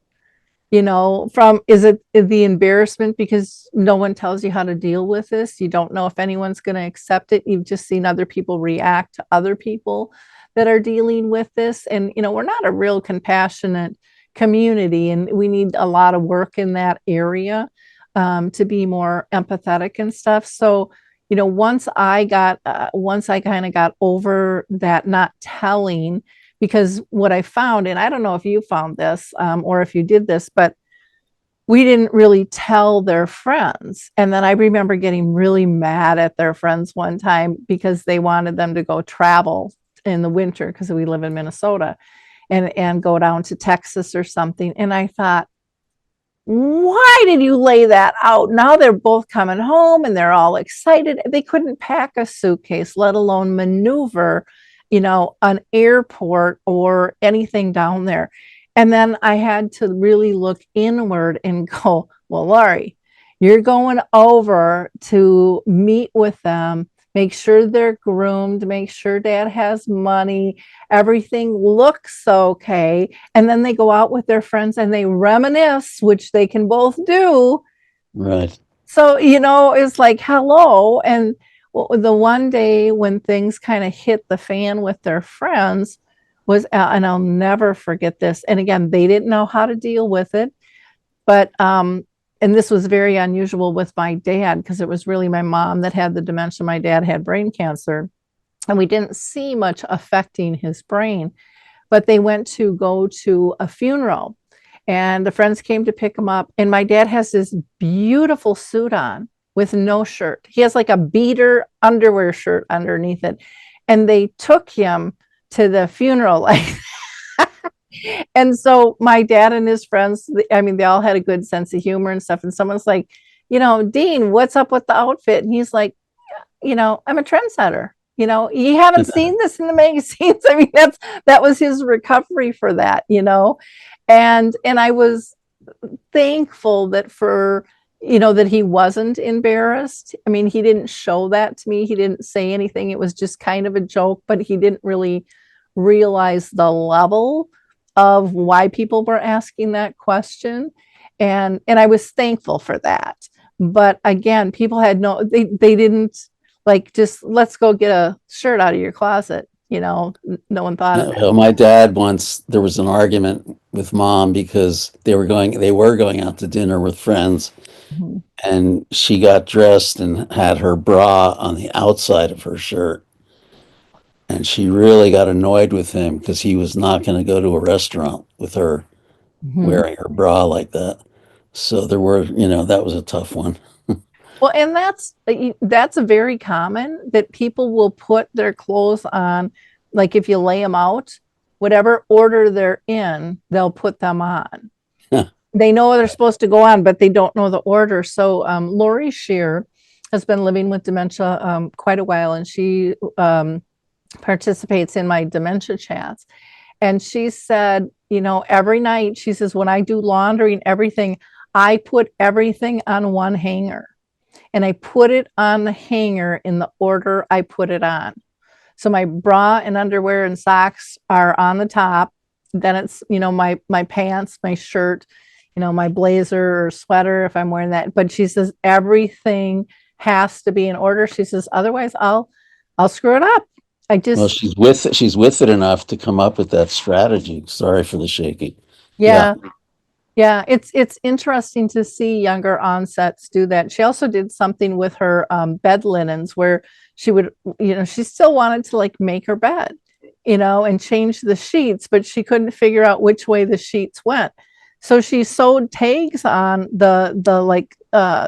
Speaker 3: From, is it the embarrassment because no one tells you how to deal with this? You don't know if anyone's going to accept it. You've just seen other people react to other people that are dealing with this. And, we're not a real compassionate community, and we need a lot of work in that area. to be more empathetic and stuff. So, once I kind of got over that not telling, because what I found, and I don't know if you found this or if you did this, but we didn't really tell their friends. And then I remember getting really mad at their friends one time because they wanted them to go travel in the winter because we live in Minnesota and go down to Texas or something. And I thought, why did you lay that out? Now they're both coming home and they're all excited. They couldn't pack a suitcase, let alone maneuver, an airport or anything down there. And then I had to really look inward and go, well, Laurie, you're going over to meet with them, make sure they're groomed, make sure dad has money, everything looks okay. And then they go out with their friends and they reminisce, which they can both do.
Speaker 4: Right.
Speaker 3: So, it's like, hello. And the one day when things kind of hit the fan with their friends was, and I'll never forget this. And again, they didn't know how to deal with it. But, and this was very unusual with my dad because it was really my mom that had the dementia. My dad had brain cancer and we didn't see much affecting his brain, but they went to go to a funeral and the friends came to pick him up. And my dad has this beautiful suit on with no shirt. He has like a beater underwear shirt underneath it. And they took him to the funeral. And so my dad and his friends, they all had a good sense of humor and stuff. And someone's like, Dean, what's up with the outfit? And he's like, I'm a trendsetter. You haven't seen this in the magazines. That was his recovery for that, and I was thankful that that he wasn't embarrassed. He didn't show that to me. He didn't say anything. It was just kind of a joke, but he didn't really realize the level of why people were asking that question. And I was thankful for that. But again, people had they didn't like, just let's go get a shirt out of your closet. No one thought of it.
Speaker 4: My dad once, there was an argument with mom because they were going out to dinner with friends. Mm-hmm. And she got dressed and had her bra on the outside of her shirt. And she really got annoyed with him because he was not going to go to a restaurant with her wearing her bra like that. So there were, that was a tough one.
Speaker 3: Well, and that's very common that people will put their clothes on, like if you lay them out, whatever order they're in, they'll put them on. Huh. They know they're supposed to go on, but they don't know the order. So Lori Shear has been living with dementia quite a while, and she participates in my dementia chats. And she said, every night, she says, when I do laundry and everything, I put everything on one hanger. And I put it on the hanger in the order I put it on. So my bra and underwear and socks are on the top. Then it's, my pants, my shirt, my blazer or sweater if I'm wearing that. But she says everything has to be in order. She says, otherwise I'll screw it up.
Speaker 4: Well, she's with it enough to come up with that strategy. Sorry for the shaking.
Speaker 3: Yeah. Yeah, it's interesting to see younger onsets do that. She also did something with her bed linens where she would, she still wanted to like make her bed, and change the sheets, but she couldn't figure out which way the sheets went. So she sewed tags on the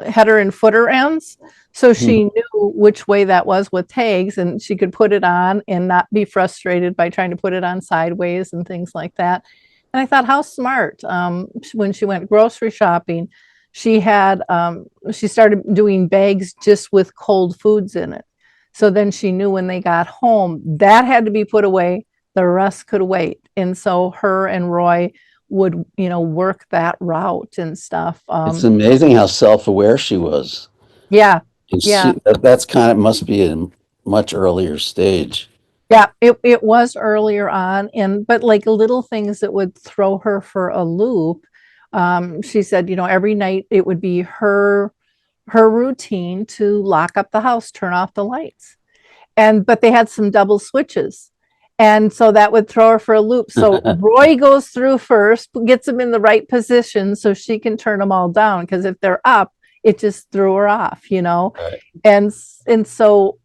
Speaker 3: header and footer ends. So she knew which way that was with tags, and she could put it on and not be frustrated by trying to put it on sideways and things like that. And I thought, how smart. When she went grocery shopping, she started doing bags just with cold foods in it. So then she knew when they got home, that had to be put away. The rest could wait. And so her and Roy would, work that route and stuff.
Speaker 4: It's amazing how self-aware she was.
Speaker 3: Yeah.
Speaker 4: Yeah. That's must be a much earlier stage.
Speaker 3: Yeah, it was earlier on, but like little things that would throw her for a loop. She said, every night it would be her routine to lock up the house, turn off the lights, but they had some double switches, and so that would throw her for a loop. So Roy goes through first, gets them in the right position so she can turn them all down, because if they're up, it just threw her off,
Speaker 4: Right.
Speaker 3: and so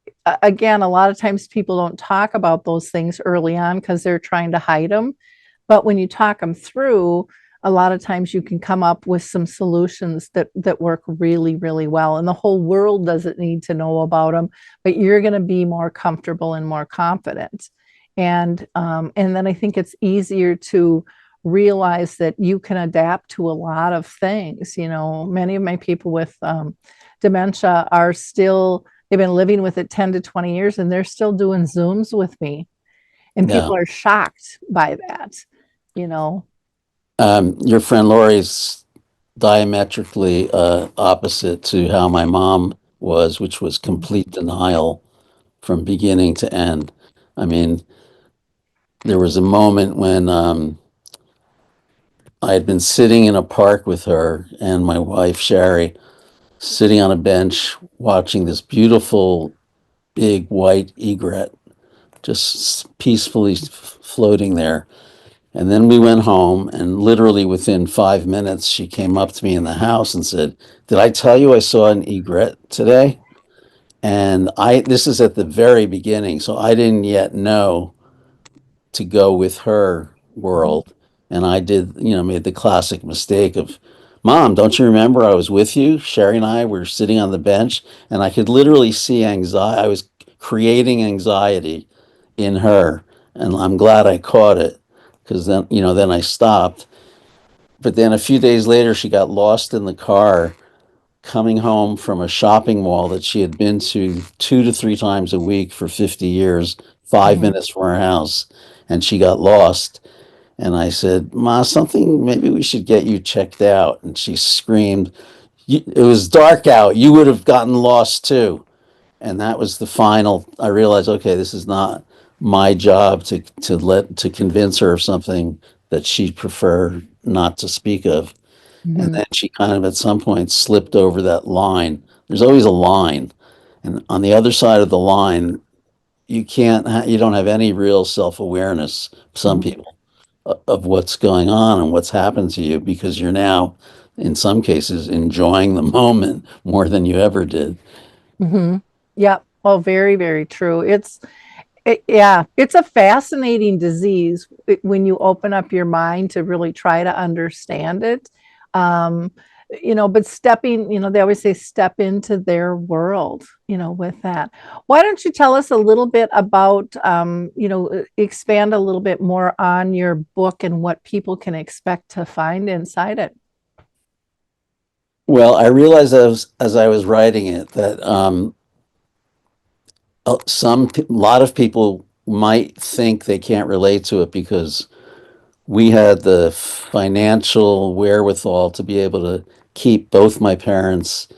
Speaker 3: again, a lot of times people don't talk about those things early on because they're trying to hide them. But when you talk them through, a lot of times you can come up with some solutions that work really, really well. And the whole world doesn't need to know about them, but you're going to be more comfortable and more confident. And then I think it's easier to realize that you can adapt to a lot of things. Many of my people with dementia are still, they've been living with it 10 to 20 years and they're still doing Zooms with me. And
Speaker 4: Yeah.
Speaker 3: people are shocked by that, you know.
Speaker 4: Your friend Lori's diametrically opposite to how my mom was, which was complete denial from beginning to end. I mean, there was a moment when I had been sitting in a park with her and my wife, Shari, sitting on a bench watching this beautiful big white egret just peacefully floating there. And then we went home, and literally within 5 minutes, she came up to me in the house and said, "Did I tell you I saw an egret today?" And this is at the very beginning, so I didn't yet know to go with her world. And I did, made the classic mistake of, "Mom, don't you remember I was with you? Sherry and I were sitting on the bench," and I could literally see anxiety. I was creating anxiety in her, and I'm glad I caught it because then I stopped. But then a few days later, she got lost in the car coming home from a shopping mall that she had been to 2 to 3 times a week for 50 years, 5 minutes from her house, and she got lost. And I said, "Ma, something, maybe we should get you checked out." And she screamed, "It was dark out. You would have gotten lost too." And that was the final. I realized, okay, this is not my job to convince her of something that she'd prefer not to speak of. And
Speaker 3: Mhm.
Speaker 4: then she kind of at some point slipped over that line. There's always a line, and on the other side of the line, you don't have any real self-awareness. Some
Speaker 3: Mhm.
Speaker 4: people of what's going on and what's happened to you because you're now, in some cases, enjoying the moment more than you ever did.
Speaker 3: Mhm. Yep. Oh, very, very true. Yeah, it's a fascinating disease when you open up your mind to really try to understand it. Um, but they always say step into their world, with that. Why don't you tell us a little bit about, expand a little bit more on your book and what people can expect to find inside it?
Speaker 4: Well, I realized as I was writing it that a lot of people might think they can't relate to it because we had the financial wherewithal to be able to keep both my parents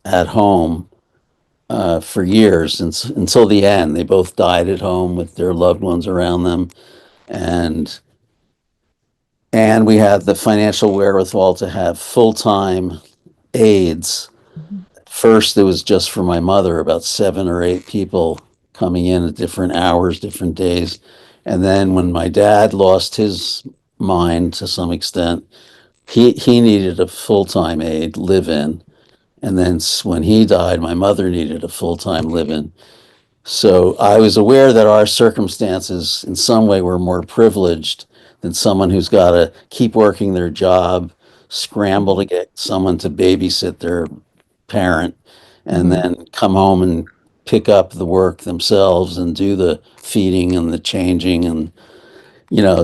Speaker 4: at home for years until the end. They both died at home with their loved ones around them, and we had the financial wherewithal to have full-time aides. First, it was just for my mother, about 7 or 8 people coming in at different hours, different days. And then when my dad lost his mind to some extent, he needed a full-time aide live-in. And then when he died, my mother needed a full-time live-in. So I was aware that our circumstances in some way were more privileged than someone who's got to keep working their job, scramble to get someone to babysit their parent, and
Speaker 3: Mhm.
Speaker 4: then come home and pick up the work themselves and do the feeding and the changing and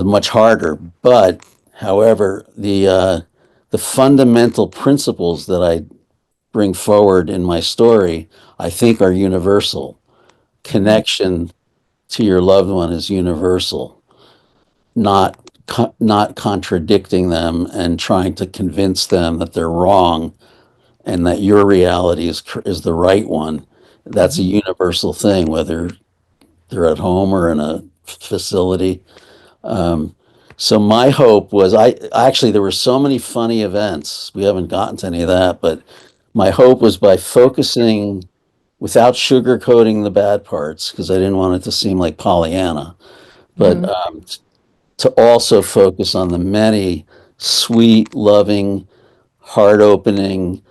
Speaker 4: much harder. But however, the fundamental principles that I bring forward in my story, I think are universal. Connection to your loved one is universal, not contradicting them and trying to convince them that they're wrong and that your reality is the right one. That's a
Speaker 3: Mhm.
Speaker 4: universal thing, whether they're at home or in a facility. Um, so my hope was, I actually there were so many funny events. We haven't gotten to any of that, but my hope was by focusing without sugarcoating the bad parts because I didn't want it to seem like Pollyanna, but
Speaker 3: Mhm.
Speaker 4: to also focus on the many sweet, loving, heart-opening,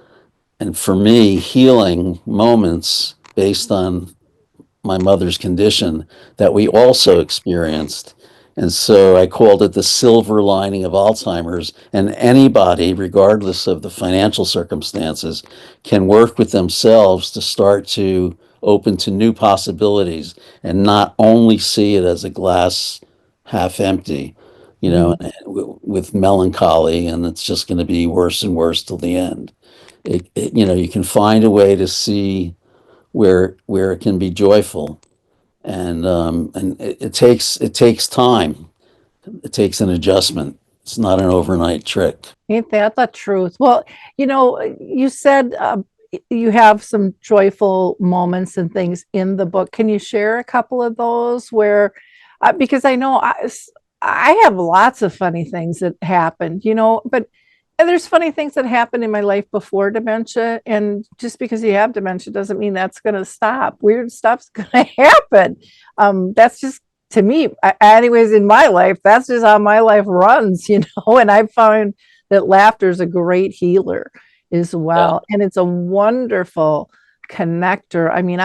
Speaker 4: and for me, healing moments based on my mother's condition that we also experienced. And so I called it the silver lining of Alzheimer's. And anybody, regardless of the financial circumstances, can work with themselves to start to open to new possibilities and not only see it as a glass half empty,
Speaker 3: Mhm.
Speaker 4: with melancholy, and it's just going to be worse and worse till the end. You can find a way to see where it can be joyful, and it takes time. It takes an adjustment. It's not an overnight trick.
Speaker 3: Ain't that the truth? Well, you said you have some joyful moments and things in the book. Can you share a couple of those where, because I know I have lots of funny things that happen, but there's funny things that happened in my life before dementia. And just because you have dementia doesn't mean that's going to stop. Weird stuff's going to happen. That's just, to me, anyways, in my life, that's just how my life runs, and I've found that laughter is a great healer as
Speaker 4: Yeah.
Speaker 3: well. And it's a wonderful connector. I mean,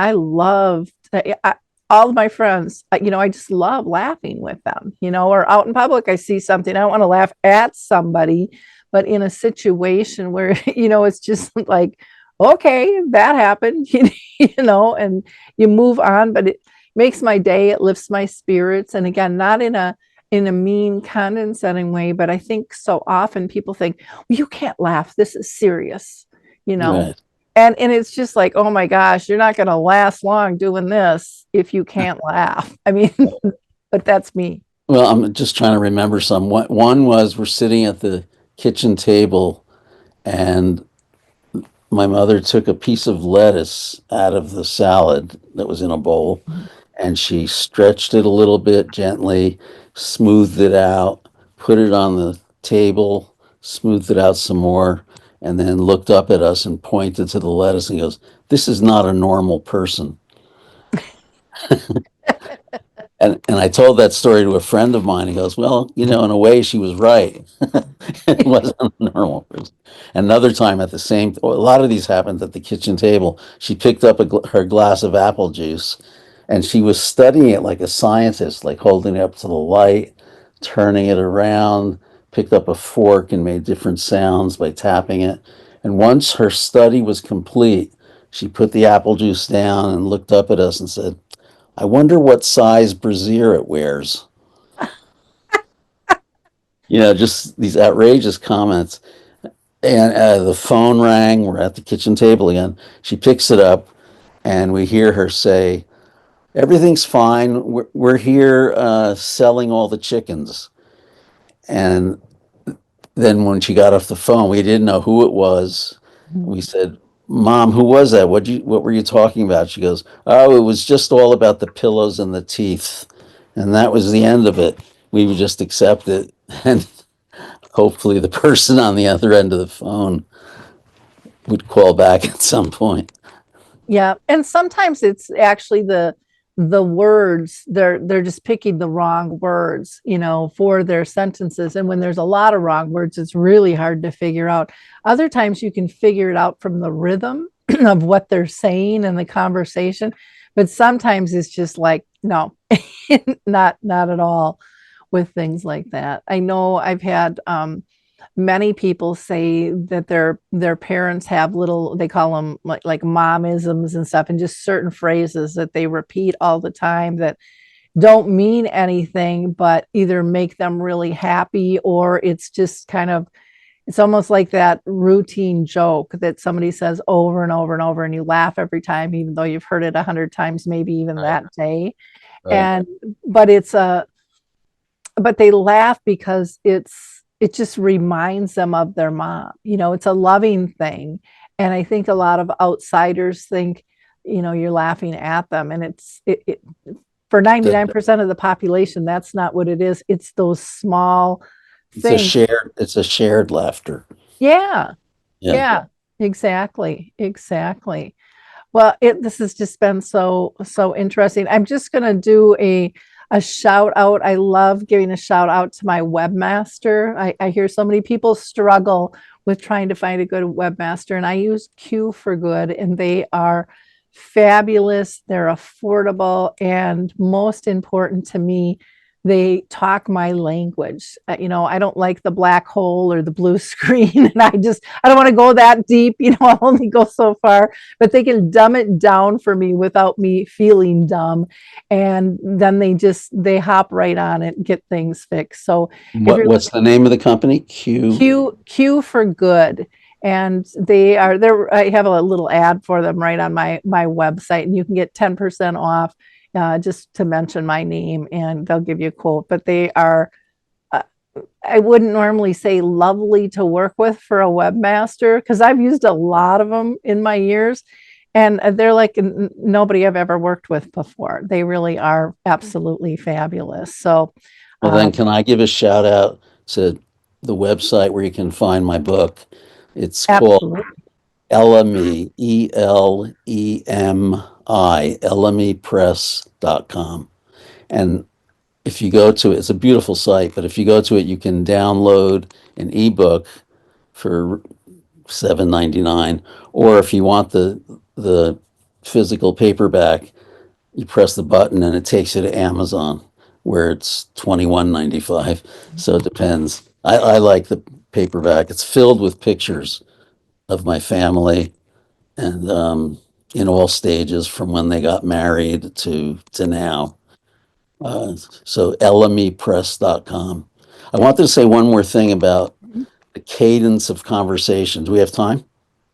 Speaker 3: all of my friends, I just love laughing with them, or out in public, I see something, I don't want to laugh at somebody, but in a situation where, it's just like, okay, that happened, and you move on, but it makes my day, it lifts my spirits. And again, not in a mean, condescending way, but I think so often people think, well, you can't laugh. This is serious, you know.
Speaker 4: Right.
Speaker 3: And it's just like, oh my gosh, you're not going to last long doing this if you can't laugh. I mean, but that's me.
Speaker 4: Well, I'm just trying to remember some. One was we're sitting at the kitchen table, and my mother took a piece of lettuce out of the salad that was in a bowl, and she stretched it a little bit gently, smoothed it out, put it on the table, smoothed it out some more, and then looked up at us and pointed to the lettuce and goes, "This is not a normal person." And I told that story to a friend of mine. He goes, "Well, in a way, she was right. It wasn't a normal person." Another time at the same, a lot of these happened at the kitchen table. She picked up her glass of apple juice, and she was studying it like a scientist, like holding it up to the light, turning it around, picked up a fork and made different sounds by tapping it. And once her study was complete, she put the apple juice down and looked up at us and said, "I wonder what size brassiere it wears." Just these outrageous comments. And the phone rang. We're at the kitchen table again. She picks it up, and we hear her say, "Everything's fine. We're here selling all the chickens." And then when she got off the phone, we didn't know who it was. We said, "Mom, who was that? What were you talking about?" She goes, "Oh, it was just all about the pillows and the teeth." And that was the end of it. We would just accept it. And hopefully the person on the other end of the phone would call back at some point.
Speaker 3: Yeah, and sometimes it's actually the words, they're just picking the wrong words, for their sentences. And when there's a lot of wrong words, it's really hard to figure out. Other times you can figure it out from the rhythm of what they're saying in the conversation, but sometimes it's just like, no, not at all with things like that. I know I've had many people say that their parents have little, they call them like momisms and stuff, and just certain phrases that they repeat all the time that don't mean anything but either make them really happy, or it's just kind of, it's almost like that routine joke that somebody says over and over and over, and you laugh every time even though you've heard it 100 times, maybe even that day.
Speaker 4: Right.
Speaker 3: And but but they laugh because it just reminds them of their mom. It's a loving thing. And I think a lot of outsiders think, you're laughing at them. And it for 99% of the population, that's not what it is. It's those small things.
Speaker 4: It's a shared laughter.
Speaker 3: Yeah.
Speaker 4: Yeah.
Speaker 3: Yeah. Exactly. Exactly. Well, this has just been so interesting. I'm just going to do a shout out. I love giving a shout out to my webmaster. I hear so many people struggle with trying to find a good webmaster, and I use Q for Good, and they are fabulous. They're affordable, and most important to me, they talk my language. I don't like the black hole or the blue screen, and I don't want to go that deep. I'll only go so far, but they can dumb it down for me without me feeling dumb. And then they hop right on it and get things fixed. So
Speaker 4: What's the name of the company?
Speaker 3: Q for Good. And I have a little ad for them right on my website, and you can get 10% off just to mention my name, and they'll give you a quote. But they are, I wouldn't normally say lovely to work with for a webmaster, because I've used a lot of them in my years, and they're like nobody I've ever worked with before. They really are absolutely fabulous. So,
Speaker 4: Well, then, can I give a shout out to the website where you can find my book? It's called
Speaker 3: absolutely.
Speaker 4: Elemi, ELEMI, elemipress.com. And if you go to it, it's a beautiful site, but if you go to it, you can download an ebook for $7.99, or if you want the physical paperback, you press the button and it takes you to Amazon, where it's $21.95. So it depends. I like the paperback. It's filled with pictures of my family, and in all stages from when they got married to now. So lmepress.com. I wanted to say one more thing about the cadence of conversations. Do we have time?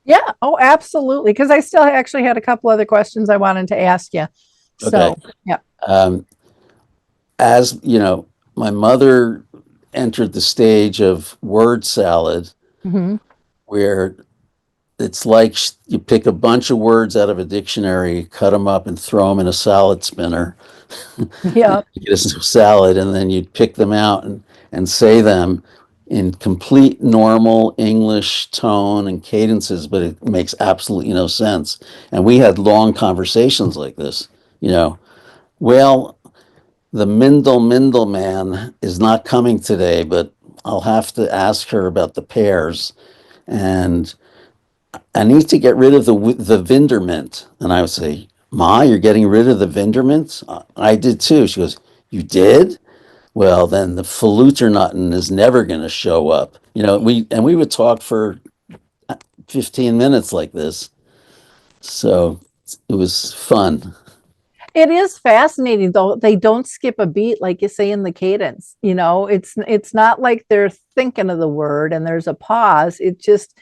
Speaker 3: Yeah. Oh, absolutely. Because I still actually had a couple other questions I wanted to ask you.
Speaker 4: Okay.
Speaker 3: So, yeah.
Speaker 4: As you know, my mother entered the stage of word salad,
Speaker 3: Hmm.
Speaker 4: where it's like you pick a bunch of words out of a dictionary, cut them up, and throw them in a salad spinner.
Speaker 3: Yeah.
Speaker 4: You get a salad, and then you pick them out and say them in complete normal English tone and cadences, but it makes absolutely no sense. And we had long conversations like this, you know. Well, the Mindel man is not coming today, but I'll have to ask her about the pears. And I need to get rid of the Vindermint. And I would say, Ma, you're getting rid of the Vindermint? I did too. She goes, you did? Well, then the Faluternutton is never going to show up. We would talk for 15 minutes like this. So it was fun.
Speaker 3: It is fascinating, though. They don't skip a beat, like you say, in the cadence. It's not like they're thinking of the word and there's a pause. It just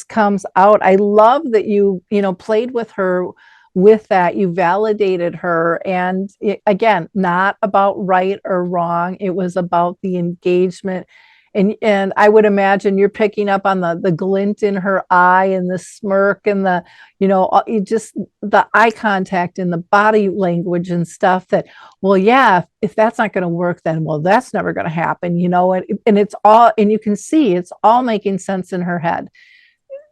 Speaker 3: comes out. I love that you played with her with that. You validated her, and again, not about right or wrong. It was about the engagement. And I would imagine you're picking up on the glint in her eye and the smirk and just the eye contact and the body language and stuff that, well, yeah, if that's not going to work, then, well, that's never going to happen, and it's all, and you can see it's all making sense in her head,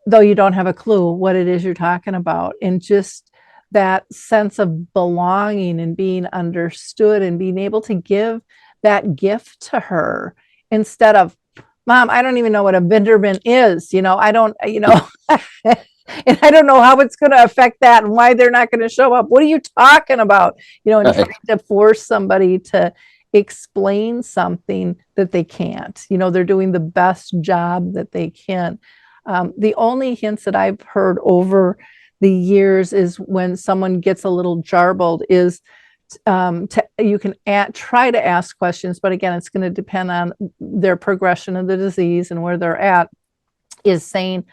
Speaker 3: though you don't have a clue what it is you're talking about. And just that sense of belonging and being understood and being able to give that gift to her instead of, Mom, I don't even know what a Vinderman is. I don't, and I don't know how it's going to affect that and why they're not going to show up. What are you talking about? And
Speaker 4: Right.
Speaker 3: trying to force somebody to explain something that they can't. They're doing the best job that they can. The only hints that I've heard over the years is when someone gets a little jarbled is you can try to ask questions, but again, it's going to depend on their progression of the disease and where they're at, is saying,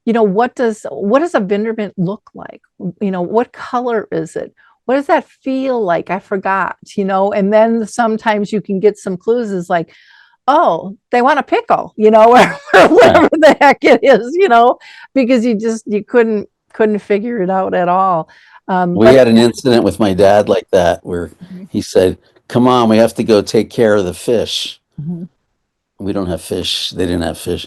Speaker 3: what does a Vindermint look like? What color is it? What does that feel like? I forgot, and then sometimes you can get some clues, is like, oh, they want a pickle, or whatever the heck it is, because you couldn't figure it out at all.
Speaker 4: We had an incident with my dad like that, where he said, come on, we have to go take care of the fish.
Speaker 3: Mhm.
Speaker 4: We don't have fish. They didn't have fish.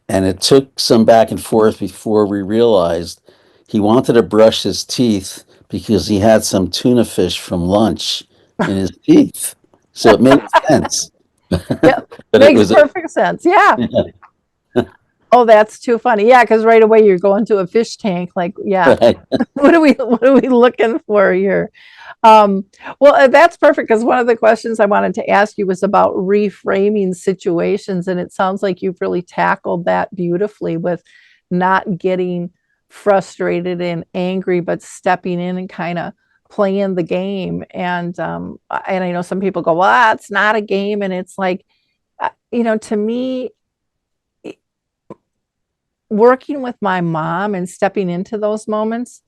Speaker 4: And it took some back and forth before we realized he wanted to brush his teeth because he had some tuna fish from lunch in his teeth. So it made sense.
Speaker 3: Yeah,
Speaker 4: But it
Speaker 3: makes
Speaker 4: was
Speaker 3: perfect sense. Yeah.
Speaker 4: yeah.
Speaker 3: Oh, that's too funny. Yeah, because right away you're going to a fish tank. Like, yeah,
Speaker 4: Right.
Speaker 3: what are we looking for here? Um, well, that's perfect because one of the questions I wanted to ask you was about reframing situations, and it sounds like you've really tackled that beautifully with not getting frustrated and angry, but stepping in and kind of playing the game. And I know some people go, "Well, it's not a game," and it's like, to me, working with my mom and stepping into those moments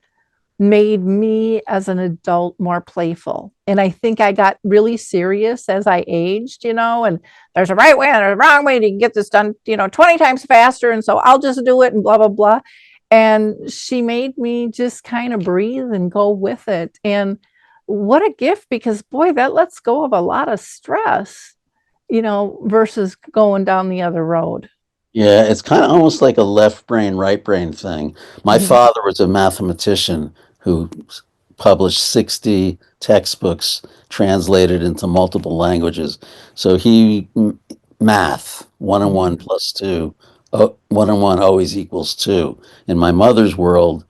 Speaker 3: made me as an adult more playful. And I think I got really serious as I aged, and there's a right way and there's a wrong way to get this done, 20 times faster. And so I'll just do it and blah, blah, blah. And she made me just kind of breathe and go with it. And what a gift, because boy, that lets go of a lot of stress, versus going down the other road.
Speaker 4: Yeah, it's kind of almost like a left brain, right brain thing. My
Speaker 3: Mhm.
Speaker 4: father was a mathematician who published 60 textbooks translated into multiple languages. So math, one and one
Speaker 3: Mhm.
Speaker 4: plus two, one and one always equals two. In my mother's world,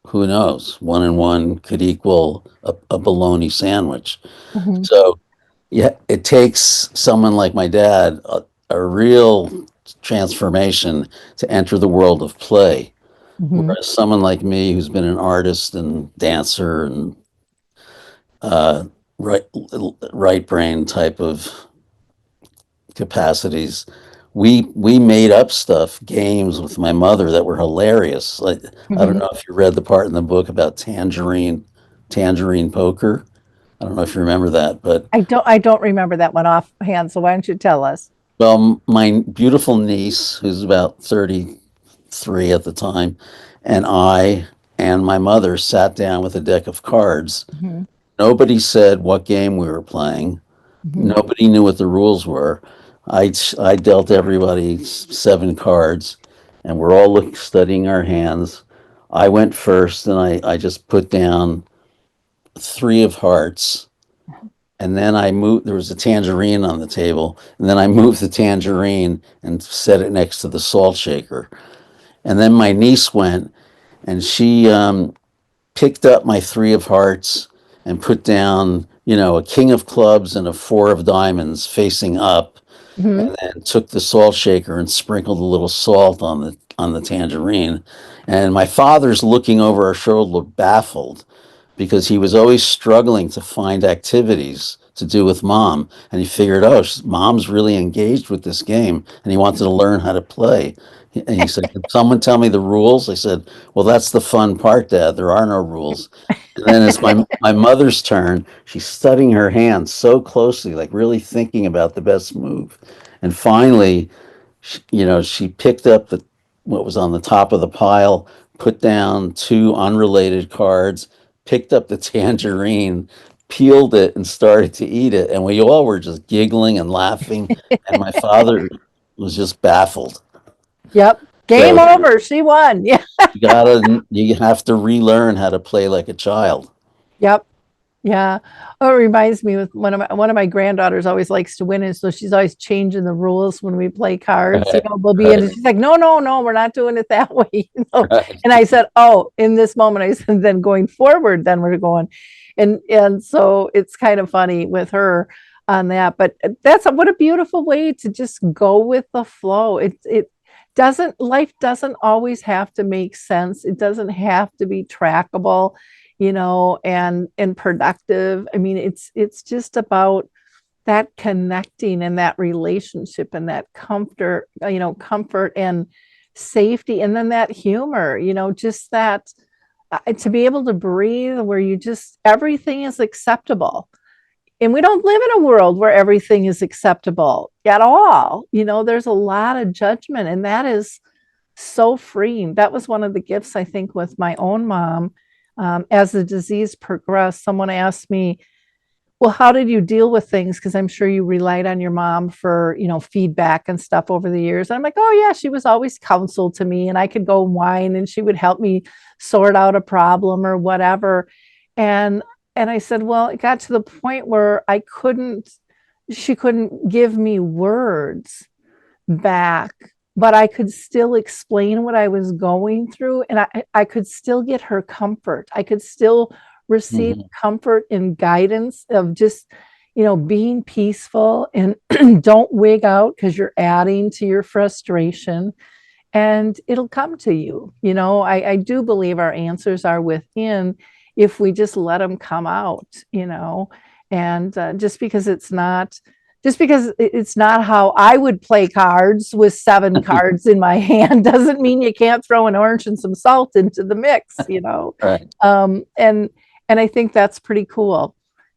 Speaker 4: who knows? One and one could equal a bologna sandwich.
Speaker 3: Mhm.
Speaker 4: So yeah, it takes someone like my dad a real transformation to enter the world of play.
Speaker 3: Mhm.
Speaker 4: Whereas someone like me, who's been an artist and dancer and uh, right right brain type of capacities, we made up stuff, games with my mother that were hilarious. Like I don't
Speaker 3: Mhm.
Speaker 4: know if you read the part in the book about tangerine poker. I don't know if you remember that, but
Speaker 3: I don't remember that one offhand, so why don't you tell us?
Speaker 4: well, my beautiful niece, who's about 33 at the time, and I and my mother sat down with a deck of cards.
Speaker 3: Mhm.
Speaker 4: Nobody said what game we were playing.
Speaker 3: Mhm.
Speaker 4: Nobody knew what the rules were. I dealt everybody seven cards, and we're all studying our hands. I went first, and I just put down three of hearts, and then I moved. There was a tangerine on the table, and then I moved the tangerine and set it next to the salt shaker. And then my niece went, and she picked up my three of hearts and put down, a king of clubs and a four of diamonds facing up,
Speaker 3: Mhm.
Speaker 4: and then took the salt shaker and sprinkled a little salt on the tangerine. And my father's looking over our shoulder, baffled, because he was always struggling to find activities to do with mom. And he figured, oh, mom's really engaged with this game, and he wanted to learn how to play. And he said, "Can someone tell me the rules?" I said, "Well, that's the fun part, Dad. There are no rules." And then it's my mother's turn. She's studying her hands so closely, like really thinking about the best move. And finally, she picked up what was on the top of the pile, put down two unrelated cards, picked up the tangerine, peeled it, and started to eat it. And we all were just giggling and laughing. And my father was just baffled.
Speaker 3: Yep. Game
Speaker 4: So
Speaker 3: over. She won. Yeah.
Speaker 4: you have to relearn how to play like a child.
Speaker 3: Yep. Yeah. Oh, it reminds me with one of my granddaughters always likes to win, and so she's always changing the rules when we play cards.
Speaker 4: Right,
Speaker 3: We'll be in,
Speaker 4: right,
Speaker 3: and she's like, "No, no, no, we're not doing it that way."
Speaker 4: right.
Speaker 3: And I said, "Oh, in this moment," I said, "then going forward, then we're going," and so it's kind of funny with her on that. But what a beautiful way to just go with the flow. It doesn't life doesn't always have to make sense. It doesn't have to be trackable, and productive. I mean, it's just about that connecting and that relationship and that comfort and safety, and then that humor, just that, to be able to breathe where you just everything is acceptable. And we don't live in a world where everything is acceptable at all. There's a lot of judgment, and that is so freeing. That was one of the gifts, I think, with my own mom. As the disease progressed, someone asked me, "Well, how did you deal with things?" Because I'm sure you relied on your mom for, feedback and stuff over the years. And I'm like, "Oh, yeah, she was always counsel to me, and I could go whine, and she would help me sort out a problem or whatever." And and I said, "Well, it got to the point where she couldn't give me words back but I could still explain what I was going through, and I could still get her comfort. I could still receive
Speaker 4: Mhm.
Speaker 3: comfort and guidance of just, being peaceful and don't wig out because you're adding to your frustration, and it'll come to you. I do believe our answers are within if we just let them come out, and just because it's not how I would play cards with 7 cards in my hand doesn't mean you can't throw an orange and some salt into the mix.
Speaker 4: Right.
Speaker 3: And I think that's pretty cool,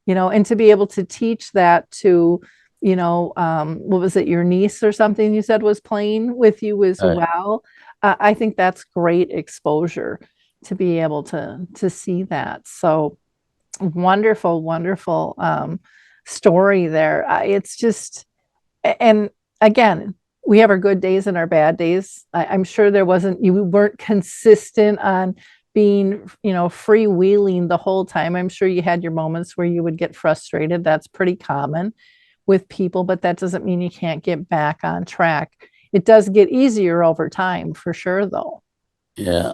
Speaker 3: and to be able to teach that to, what was it, your niece or something you said was playing with you as
Speaker 4: Right.
Speaker 3: well. I think that's great exposure to be able to see that. So wonderful, wonderful story there. It's just, and again, we have our good days and our bad days. I'm sure you weren't consistent on being, freewheeling the whole time. I'm sure you had your moments where you would get frustrated. That's pretty common with people, but that doesn't mean you can't get back on track. It does get easier over time, for sure, though.
Speaker 4: Yeah.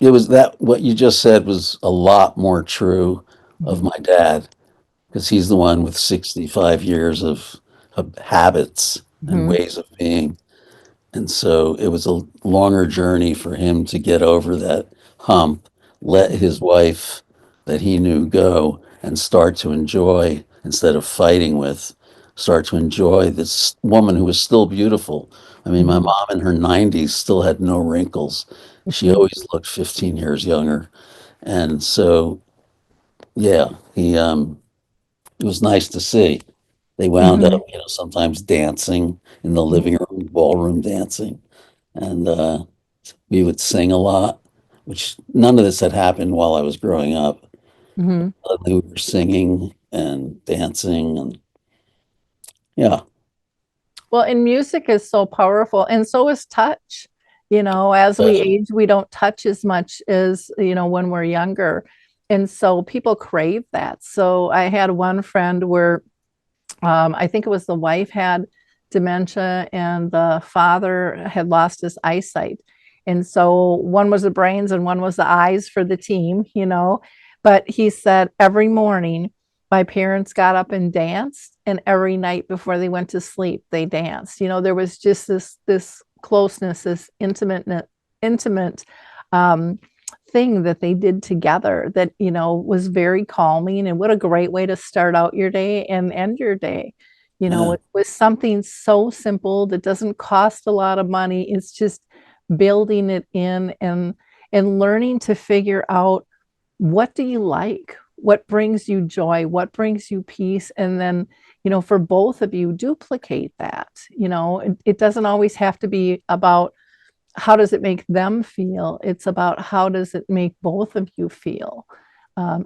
Speaker 4: It was that what you just said was a lot more true of
Speaker 3: Mhm.
Speaker 4: my dad, because he's the one with 65 years of habits and
Speaker 3: Mhm.
Speaker 4: ways of being. And so it was a longer journey for him to get over that hump, let his wife that he knew go, and start to enjoy, instead of fighting with, start to enjoy this woman who was still beautiful. I mean, my
Speaker 3: Mhm.
Speaker 4: mom in her 90s still had no wrinkles. She
Speaker 3: Mhm.
Speaker 4: always looked 15 years younger. And so, yeah, it was nice to see. They wound
Speaker 3: Mhm.
Speaker 4: up, sometimes dancing in the
Speaker 3: Mhm.
Speaker 4: living room, ballroom dancing. And we would sing a lot, which none of this had happened while I was growing up.
Speaker 3: Mhm.
Speaker 4: We were singing and dancing, and yeah,
Speaker 3: Well, and music is so powerful, and so is touch. As we
Speaker 4: uh,
Speaker 3: age, we don't touch as much as, when we're younger. And so people crave that. So I had one friend where I think it was the wife had dementia and the father had lost his eyesight. And so one was the brains and one was the eyes for the team. But he said every morning my parents got up and danced, and every night before they went to sleep, they danced. There was just this closeness, this intimate um, thing that they did together that was very calming, and what a great way to start out your day and end your day,
Speaker 4: yeah,
Speaker 3: with something so simple that doesn't cost a lot of money. It's just building it in, and learning to figure out, what do you like, what brings you joy, what brings you peace, and then, for both of you, duplicate that. It doesn't always have to be about how does it make them feel? It's about how does it make both of you feel,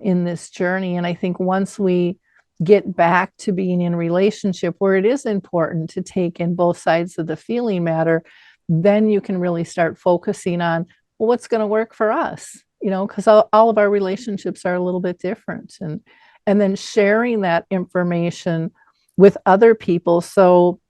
Speaker 3: in this journey. And I think once we get back to being in a relationship where it is important to take in both sides of the feeling matter, then you can really start focusing on, well, what's going to work for us, because all of our relationships are a little bit different, and then sharing that information with other people. So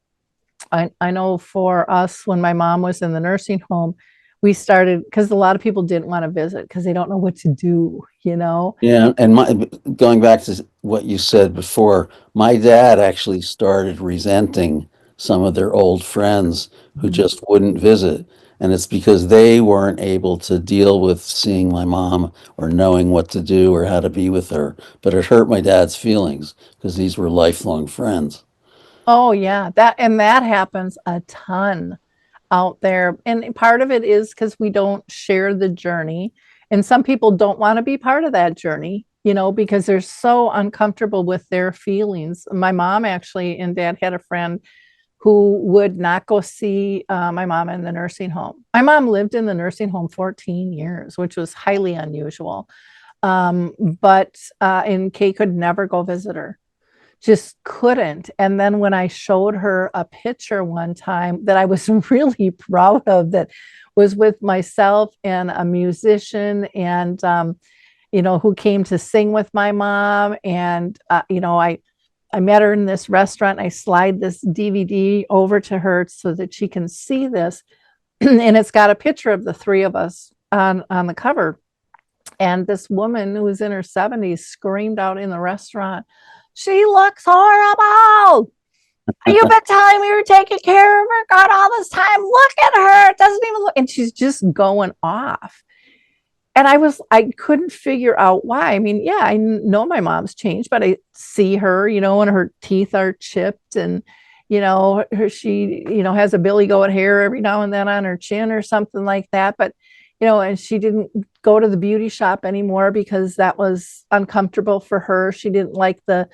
Speaker 3: I know for us, when my mom was in the nursing home, we started, because a lot of people didn't want to visit because they don't know what to do.
Speaker 4: yeah. And going back to what you said before, my dad actually started resenting some of their old friends who
Speaker 3: Mhm.
Speaker 4: just wouldn't visit. And it's because they weren't able to deal with seeing my mom or knowing what to do or how to be with her. But it hurt my dad's feelings because these were lifelong friends.
Speaker 3: Oh yeah, that happens a ton out there. And part of it is because we don't share the journey. And some people don't want to be part of that journey, because they're so uncomfortable with their feelings. My mom actually and dad had a friend who would not go see my mom in the nursing home. My mom lived in the nursing home 14 years, which was highly unusual. And Kay could never go visit her, just couldn't. And then when I showed her a picture one time that I was really proud of, that was with myself and a musician, and who came to sing with my mom, and I I met her in this restaurant. I slide this DVD over to her so that she can see this. And it's got a picture of the three of us on the cover. And this woman who was in her 70s screamed out in the restaurant, "She looks horrible. You've been telling me you're taking care of her, God, all this time. Look at her. It doesn't even look." And she's just going off. And I couldn't figure out why. I mean, yeah, I know my mom's changed, but I see her, and her teeth are chipped, and, she, has a billy goat hair every now and then on her chin or something like that. But, and she didn't go to the beauty shop anymore because that was uncomfortable for her. She didn't like the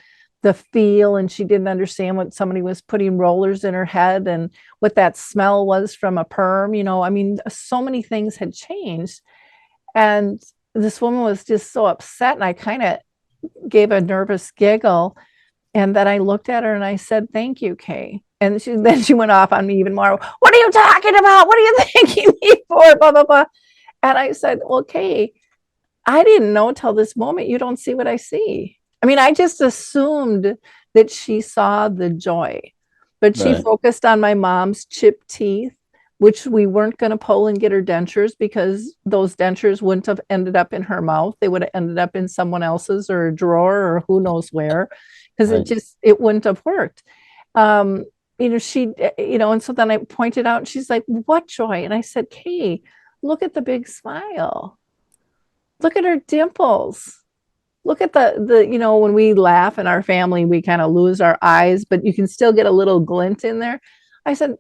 Speaker 3: feel, and she didn't understand what somebody was putting rollers in her head and what that smell was from a perm. I mean, so many things had changed. And this woman was just so upset, and I kind of gave a nervous giggle. And then I looked at her and I said, "Thank you, Kay." And then she went off on me even more. "What are you talking about? What are you thanking me for? Blah, blah, blah." And I said, "Well, Kay, I didn't know till this moment you don't see what I see." I mean, I just assumed that she saw the joy, but she
Speaker 4: Right.
Speaker 3: focused on my mom's chipped teeth, which we weren't going to pull and get her dentures because those dentures wouldn't have ended up in her mouth. They would have ended up in someone else's or a drawer or who knows where, because
Speaker 4: Right.
Speaker 3: it wouldn't have worked. Um, and so then I pointed out, and she's like, "What joy?" And I said, "Kay, look at the big smile. Look at her dimples. Look at the when we laugh in our family, we kind of lose our eyes, but you can still get a little glint in there." I said,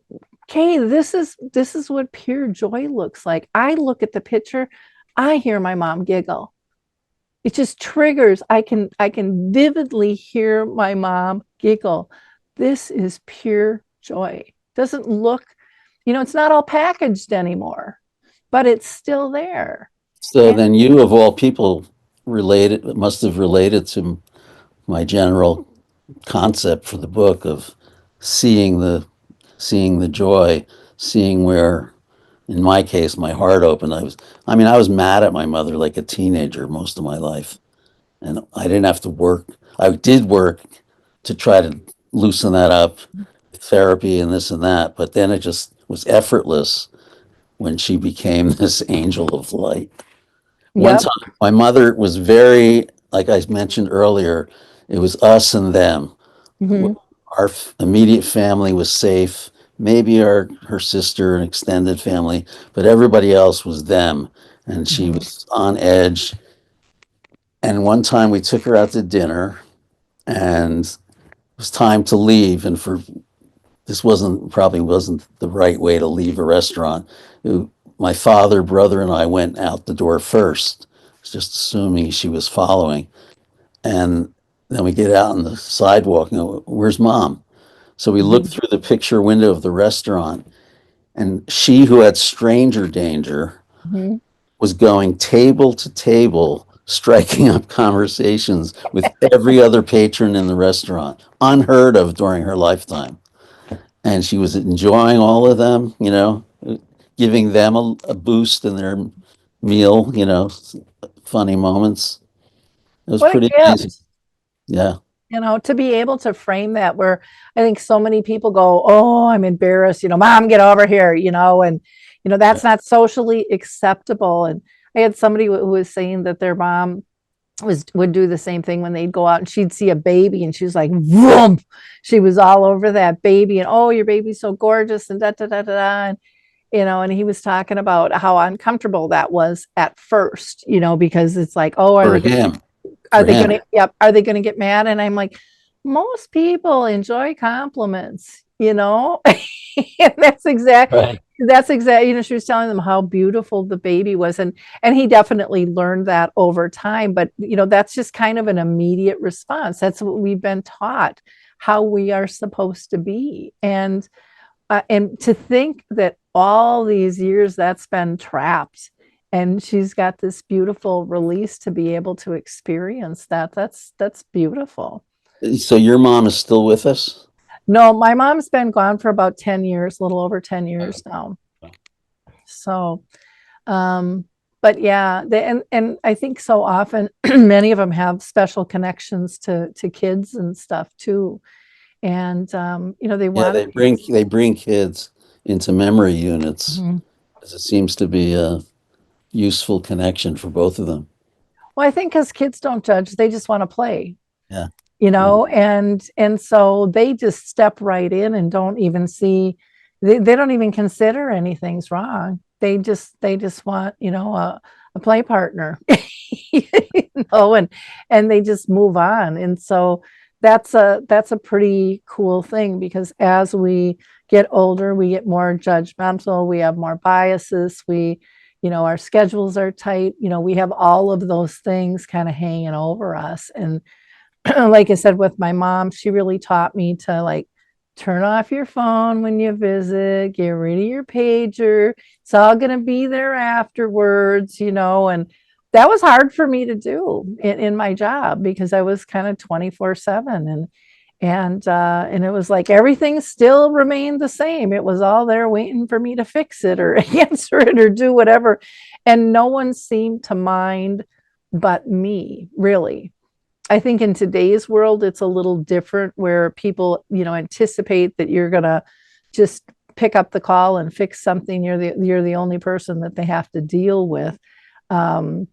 Speaker 3: "Kay, this is what pure joy looks like. I look at the picture, I hear my mom giggle. It just triggers. I can vividly hear my mom giggle. This is pure joy. Doesn't look, it's not all packaged anymore, but it's still there."
Speaker 4: So
Speaker 3: And
Speaker 4: then you, of all people, must have related to my general concept for the book of seeing the seeing the joy, seeing where, in my case, my heart opened. I was mad at my mother like a teenager most of my life, and I didn't have to work. I did work to try to loosen that up, therapy and this and that, but then it just was effortless when she became this angel of light. One
Speaker 3: yep.
Speaker 4: time, my mother was very, like I mentioned earlier, it was us and them.
Speaker 3: Mhm.
Speaker 4: Our immediate family was safe, maybe her sister and extended family, but everybody else was them. And she
Speaker 3: Mhm.
Speaker 4: was on edge. And one time we took her out to dinner, and it was time to leave. And this probably wasn't the right way to leave a restaurant. My father, brother, and I went out the door first, just assuming she was following. And then we get out on the sidewalk and go, "Where's mom?" So we looked
Speaker 3: Mhm.
Speaker 4: through the picture window of the restaurant, and she, who had stranger danger,
Speaker 3: Mhm.
Speaker 4: was going table to table, striking up conversations with every other patron in the restaurant, unheard of during her lifetime. And she was enjoying all of them, giving them a boost in their meal, funny moments. It was
Speaker 3: What a
Speaker 4: pretty amazing.
Speaker 3: gift.
Speaker 4: Yeah.
Speaker 3: To be able to frame that, where I think so many people go, "Oh, I'm embarrassed, mom, get over here," and that's not socially acceptable. And I had somebody who was saying that their mom would do the same thing when they'd go out and she'd see a baby and she was like, "Vroom." She was all over that baby, and, "Oh, your baby's so gorgeous," and da da da da da. And he was talking about how uncomfortable that was at first, because it's like, "Oh,
Speaker 4: For him.
Speaker 3: are
Speaker 4: For
Speaker 3: they going
Speaker 4: him.
Speaker 3: to, yep, are they going to get mad?" And I'm like, most people enjoy compliments, and
Speaker 4: Right.
Speaker 3: she was telling them how beautiful the baby was. And he definitely learned that over time. But, that's just kind of an immediate response. That's what we've been taught, how we are supposed to be. And to think that all these years that's been trapped, and she's got this beautiful release to be able to experience that. That's beautiful.
Speaker 4: So your mom is still with us?
Speaker 3: No, my mom's been gone for about 10 years, a little over 10 years now. So, um, But yeah, and I think so often many of them have special connections to kids and stuff too. And they
Speaker 4: Yeah,
Speaker 3: want
Speaker 4: they bring kids into memory units,
Speaker 3: Mhm.
Speaker 4: because it seems to be a useful connection for both of them.
Speaker 3: Well, I think because kids don't judge, they just want to play,
Speaker 4: Yeah.
Speaker 3: and so they just step right in and don't even see, they don't even consider anything's wrong. They just want, a play partner, you and they just move on. And so that's a pretty cool thing, because as we get older, we get more judgmental, we have more biases, our schedules are tight, we have all of those things kind of hanging over us. And like I said, with my mom, she really taught me to, like, turn off your phone when you visit, get rid of your pager. It's all going to be there afterwards, and that was hard for me to do in my job, because I was kind of 24/7, and it was like everything still remained the same. It was all there waiting for me to fix it or answer it or do whatever. And no one seemed to mind but me, really. I think in today's world, it's a little different, where people, anticipate that you're going to just pick up the call and fix something. You're the only person that they have to deal with, um,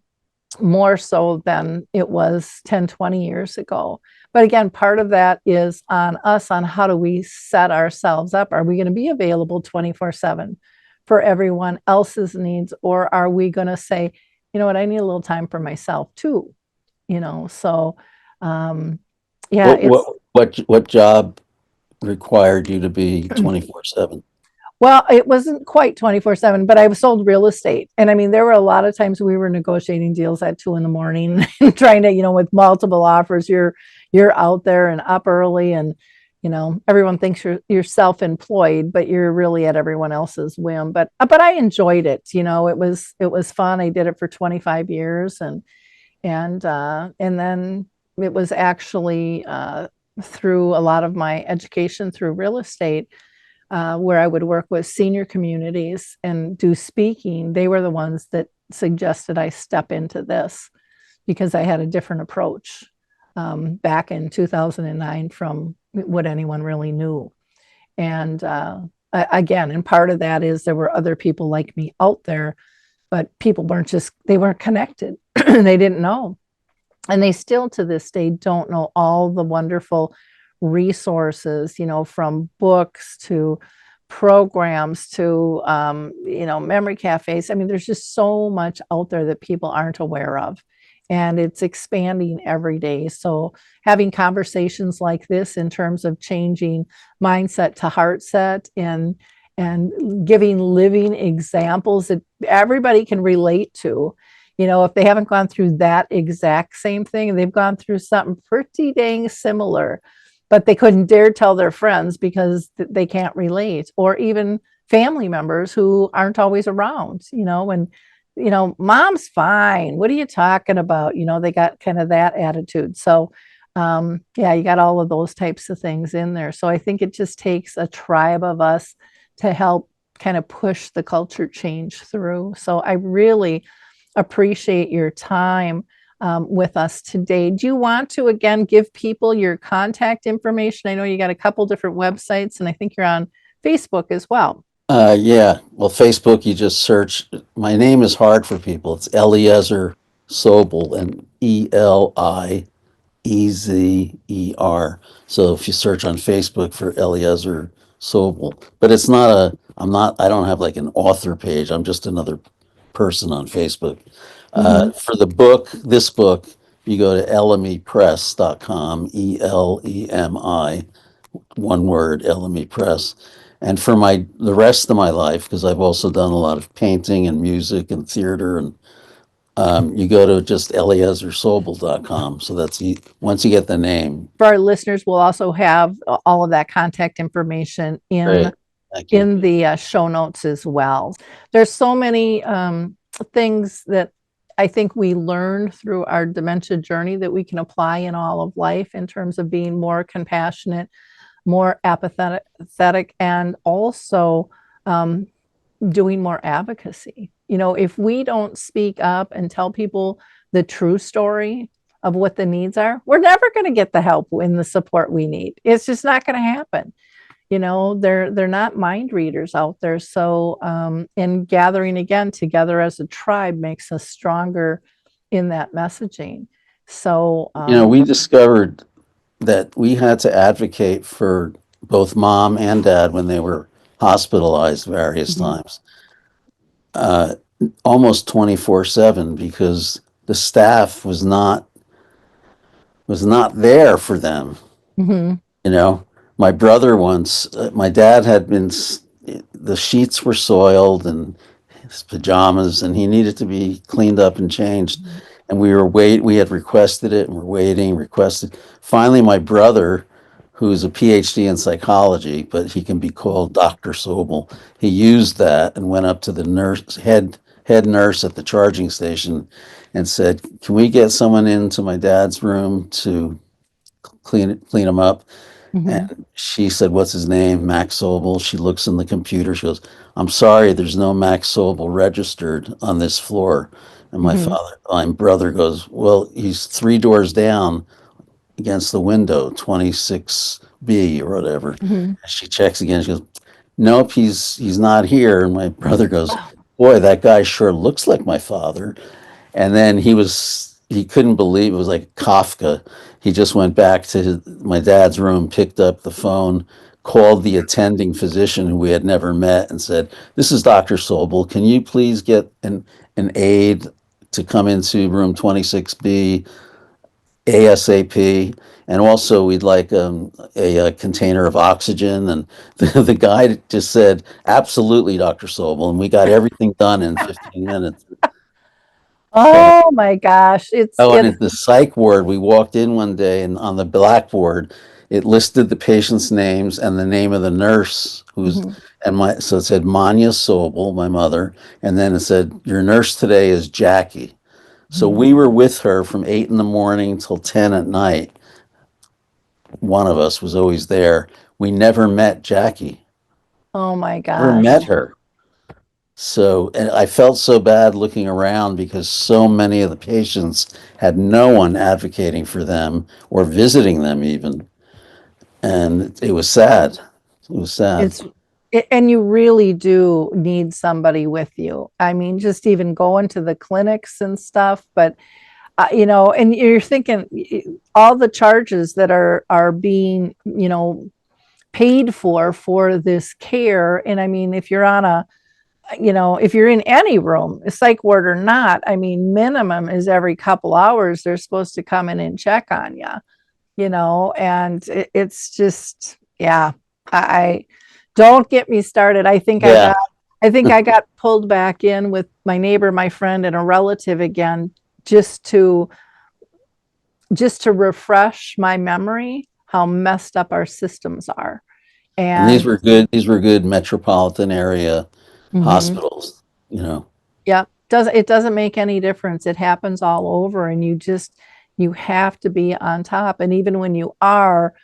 Speaker 3: more so than it was 10, 20 years ago. But again, part of that is on us, on how do we set ourselves up? Are we going to be available 24/7 for everyone else's needs? Or are we going to say, you know what, I need a little time for myself too? So um, yeah, it's
Speaker 4: What job required you to be 24/7?
Speaker 3: well, it wasn't quite 24/7, but I sold real estate. And I mean, there were a lot of times we were negotiating deals at 2 in the morning and trying to, with multiple offers, you're out there and up early, and everyone thinks you're self-employed, but you're really at everyone else's whim. But I enjoyed it. It was fun. I did it for 25 years, and then it was actually through a lot of my education through real estate, where I would work with senior communities and do speaking. They were the ones that suggested I step into this, because I had a different approach back in 2009 from what anyone really knew. And again, and part of that is there were other people like me out there, but people they weren't connected. They didn't know. And they still to this day don't know all the wonderful resources, from books to programs to, memory cafes. I mean, there's just so much out there that people aren't aware of. And it's expanding every day. So having conversations like this in terms of changing mindset to heart set, and giving living examples that everybody can relate to. If they haven't gone through that exact same thing, they've gone through something pretty dang similar, but they couldn't dare tell their friends because they can't relate, or even family members who aren't always around, and, mom's fine. What are you talking about? They got kind of that attitude. So, yeah, you got all of those types of things in there. So I think it just takes a tribe of us to help kind of push the culture change through. So I really appreciate your time with us today. Do you want to, again, give people your contact information? I know you got a couple different websites, and I think you're on Facebook as well.
Speaker 4: Yeah. Well, Facebook, you just search. My name is hard for people. It's Eliezer Sobel, and Ezeer. So if you search on Facebook for Eliezer Sobel, but it's not I don't have like an author page. I'm just another person on Facebook. For this book, you go to elemipress.com, ELEMI, one word, Elemi Press. And for the rest of my life, because I've also done a lot of painting and music and theater, and you go to just eliezersobel.com. So once you get the name.
Speaker 3: For our listeners, we'll also have all of that contact information
Speaker 4: Great. Thank you.
Speaker 3: in the show notes as well. There's so many things that I think we learned through our dementia journey that we can apply in all of life, in terms of being more compassionate, more empathetic, and also doing more advocacy. If we don't speak up and tell people the true story of what the needs are, we're never going to get the help and the support we need. It's just not going to happen. They're not mind readers out there. So in gathering again together as a tribe makes us stronger in that messaging. So
Speaker 4: We discovered that we had to advocate for both mom and dad when they were hospitalized various
Speaker 3: Mhm.
Speaker 4: times, uh, almost 24/7, because the staff was not there for them.
Speaker 3: Mhm.
Speaker 4: You know, my brother once, my dad had been, the sheets were soiled and his pajamas, and he needed to be cleaned up and changed. And we had requested it and we're waiting, requested. Finally, my brother, who's a PhD in psychology, but he can be called Dr. Sobel, he used that and went up to the head nurse at the charging station and said, "Can we get someone into my dad's room to clean him up?"
Speaker 3: Mhm.
Speaker 4: And she said, "What's his name?" "Max Sobel." She looks in the computer. She goes, "I'm sorry, there's no Max Sobel registered on this floor." And
Speaker 3: Mhm.
Speaker 4: my brother goes, "Well, he's three doors down against the window, 26B or whatever."
Speaker 3: Mhm.
Speaker 4: She checks again. She goes, "Nope, he's not here." And my brother goes,
Speaker 3: Oh.
Speaker 4: "Boy, that guy sure looks like my father." And then he couldn't believe it. Was like Kafka. He just went back to my dad's room, picked up the phone, called the attending physician who we had never met, and said, "This is Dr. Sobel. Can you please get an aide to come into room 26B ASAP? And also, we'd like a container of oxygen." And the guy just said, "Absolutely, Dr. Sobel." And we got everything done in 15 minutes. So,
Speaker 3: Oh my gosh. It's
Speaker 4: oh, and
Speaker 3: it's
Speaker 4: at the psych ward, we walked in one day, and on the blackboard, it listed the patient's names and the name of the nurse
Speaker 3: Mhm.
Speaker 4: so it said Manya Sobel, my mother, and then it said, "Your nurse today is Jackie." So
Speaker 3: Mhm.
Speaker 4: we were with her from 8 in the morning till 10 at night. One of us was always there. We never met Jackie,
Speaker 3: Oh my
Speaker 4: never met
Speaker 3: gosh.
Speaker 4: her. So, and I felt so bad looking around because so many of the patients had no one advocating for them or visiting them even. And it was sad. It was sad.
Speaker 3: It's and you really do need somebody with you. I mean, just even going to the clinics and stuff, but and you're thinking all the charges that are being, paid for this care. And I mean, if you're on if you're in any room, a psych ward or not, I mean, minimum is every couple hours they're supposed to come in and check on you, and it's just, yeah, I don't get me started.
Speaker 4: Yeah.
Speaker 3: I think I got pulled back in with my neighbor, my friend, and a relative again, just to just to refresh my memory how messed up our systems are.
Speaker 4: And
Speaker 3: And
Speaker 4: these were good metropolitan area
Speaker 3: mhm,
Speaker 4: hospitals, you know.
Speaker 3: yeah, it doesn't make any difference. It happens all over, and you have to be on top. And even when you are,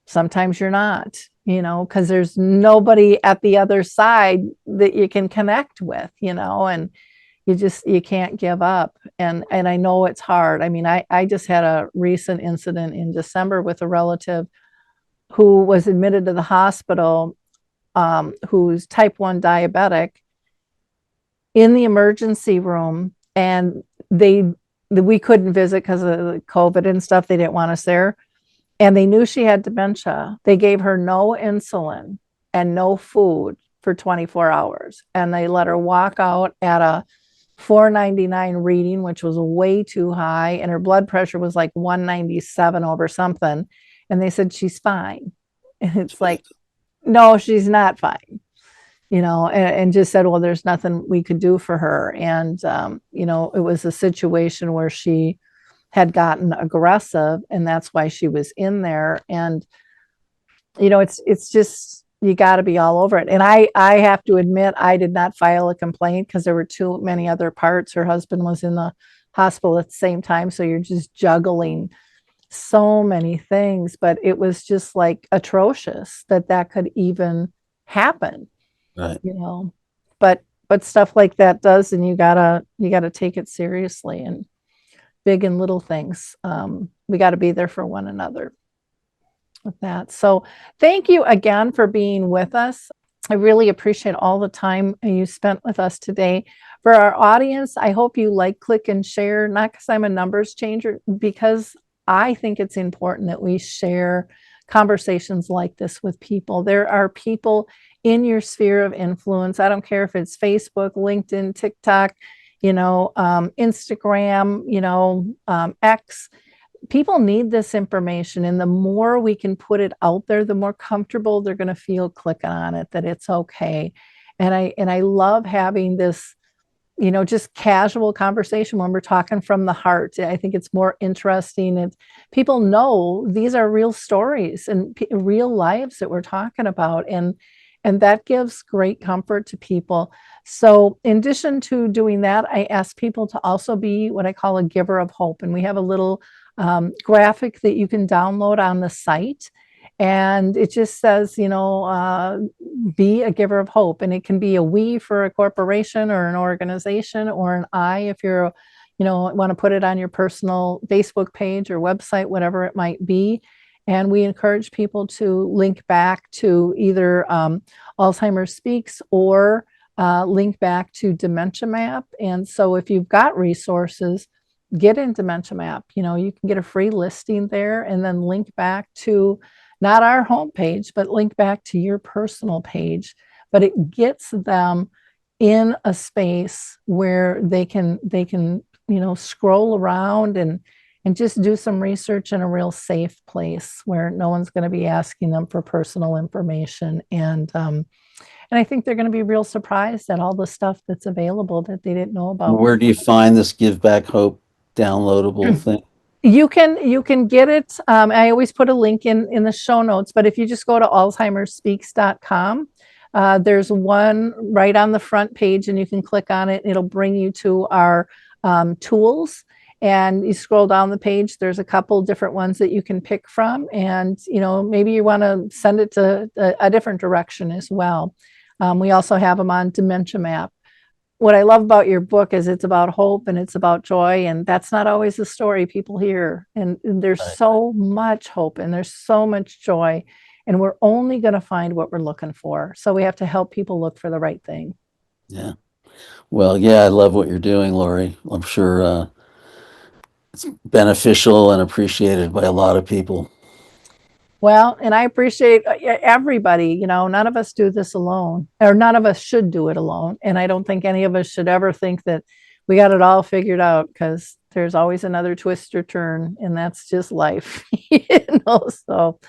Speaker 3: sometimes you're not, because there's nobody at the other side that you can connect with, and you can't give up. And I know it's hard. I mean, I just had a recent incident in December with a relative who was admitted to the hospital, who's type 1 diabetic, in the emergency room, and we couldn't visit because of COVID and stuff. They didn't want us there, and they knew she had dementia. They gave her no insulin and no food for 24 hours, and they let her walk out at a 499 reading, which was way too high, and her blood pressure was like 197 over something, and they said she's fine. And it's like, no, she's not fine, and just said, well, there's nothing we could do for her. And it was a situation where she had gotten aggressive, and that's why she was in there. And it's just, you got to be all over it. And I have to admit, I did not file a complaint because there were too many other parts. Her husband was in the hospital at the same time, so you're just juggling so many things. But it was just like atrocious that could even happen,
Speaker 4: Right.
Speaker 3: you know but stuff like that does, and you gotta take it seriously, and big and little things. We got to be there for one another with that. So thank you again for being with us. I really appreciate all the time you spent with us today. For our audience, I hope you like, click, and share, not because I'm a numbers changer, because I think it's important that we share conversations like this with people. There are people in your sphere of influence. I don't care if it's Facebook, LinkedIn, TikTok, Instagram, X. People need this information, and the more we can put it out there, the more comfortable they're going to feel clicking on it, that it's okay. And I love having this, just casual conversation when we're talking from the heart. I think it's more interesting, and people know these are real stories and real lives that we're talking about, and that gives great comfort to people. So in addition to doing that, I ask people to also be what I call a giver of hope, and we have a little graphic that you can download on the site, and it just says, be a giver of hope, and it can be a we for a corporation or an organization, or an I if you're, want to put it on your personal Facebook page or website, whatever it might be. And we encourage people to link back to either Alzheimer's Speaks or link back to Dementia Map. And so if you've got resources, get in Dementia Map. You can get a free listing there, and then link back to not our homepage, but link back to your personal page. But it gets them in a space where they can scroll around and just do some research in a real safe place where no one's going to be asking them for personal information. And I think they're going to be real surprised at all the stuff that's available that they didn't know about.
Speaker 4: Where do you find this Give Back Hope downloadable thing?
Speaker 3: You can get it. I always put a link in the show notes, but if you just go to alzheimerspeaks.com, there's one right on the front page, and you can click on it. It'll bring you to our tools, and you scroll down the page. There's a couple different ones that you can pick from, and maybe you want to send it to a different direction as well. We also have them on Dementia Map. What I love about your book is it's about hope and it's about joy, and that's not always the story people hear. And there's so much hope and there's so much joy, and we're only going to find what we're looking for. So we have to help people look for the right thing.
Speaker 4: Yeah. Well, yeah, I love what you're doing, Lori. I'm sure it's beneficial and appreciated by a lot of people.
Speaker 3: Well, and I appreciate everybody. None of us do this alone, or none of us should do it alone. And I don't think any of us should ever think that we got it all figured out, because there's always another twist or turn, and that's just life. So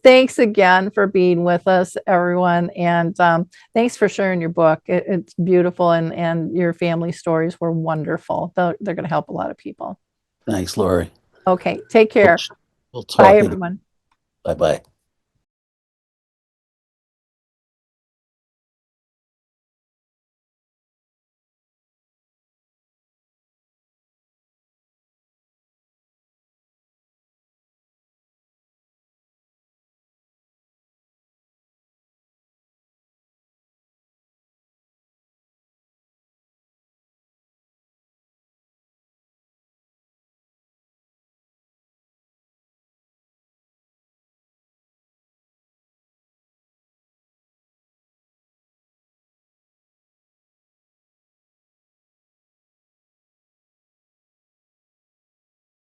Speaker 3: thanks again for being with us, everyone. And thanks for sharing your book. It's beautiful, and your family stories were wonderful. They're going to help a lot of people.
Speaker 4: Thanks, Lori.
Speaker 3: Okay, take care.
Speaker 4: We'll talk
Speaker 3: Bye,
Speaker 4: again.
Speaker 3: everyone.
Speaker 4: Bye-bye.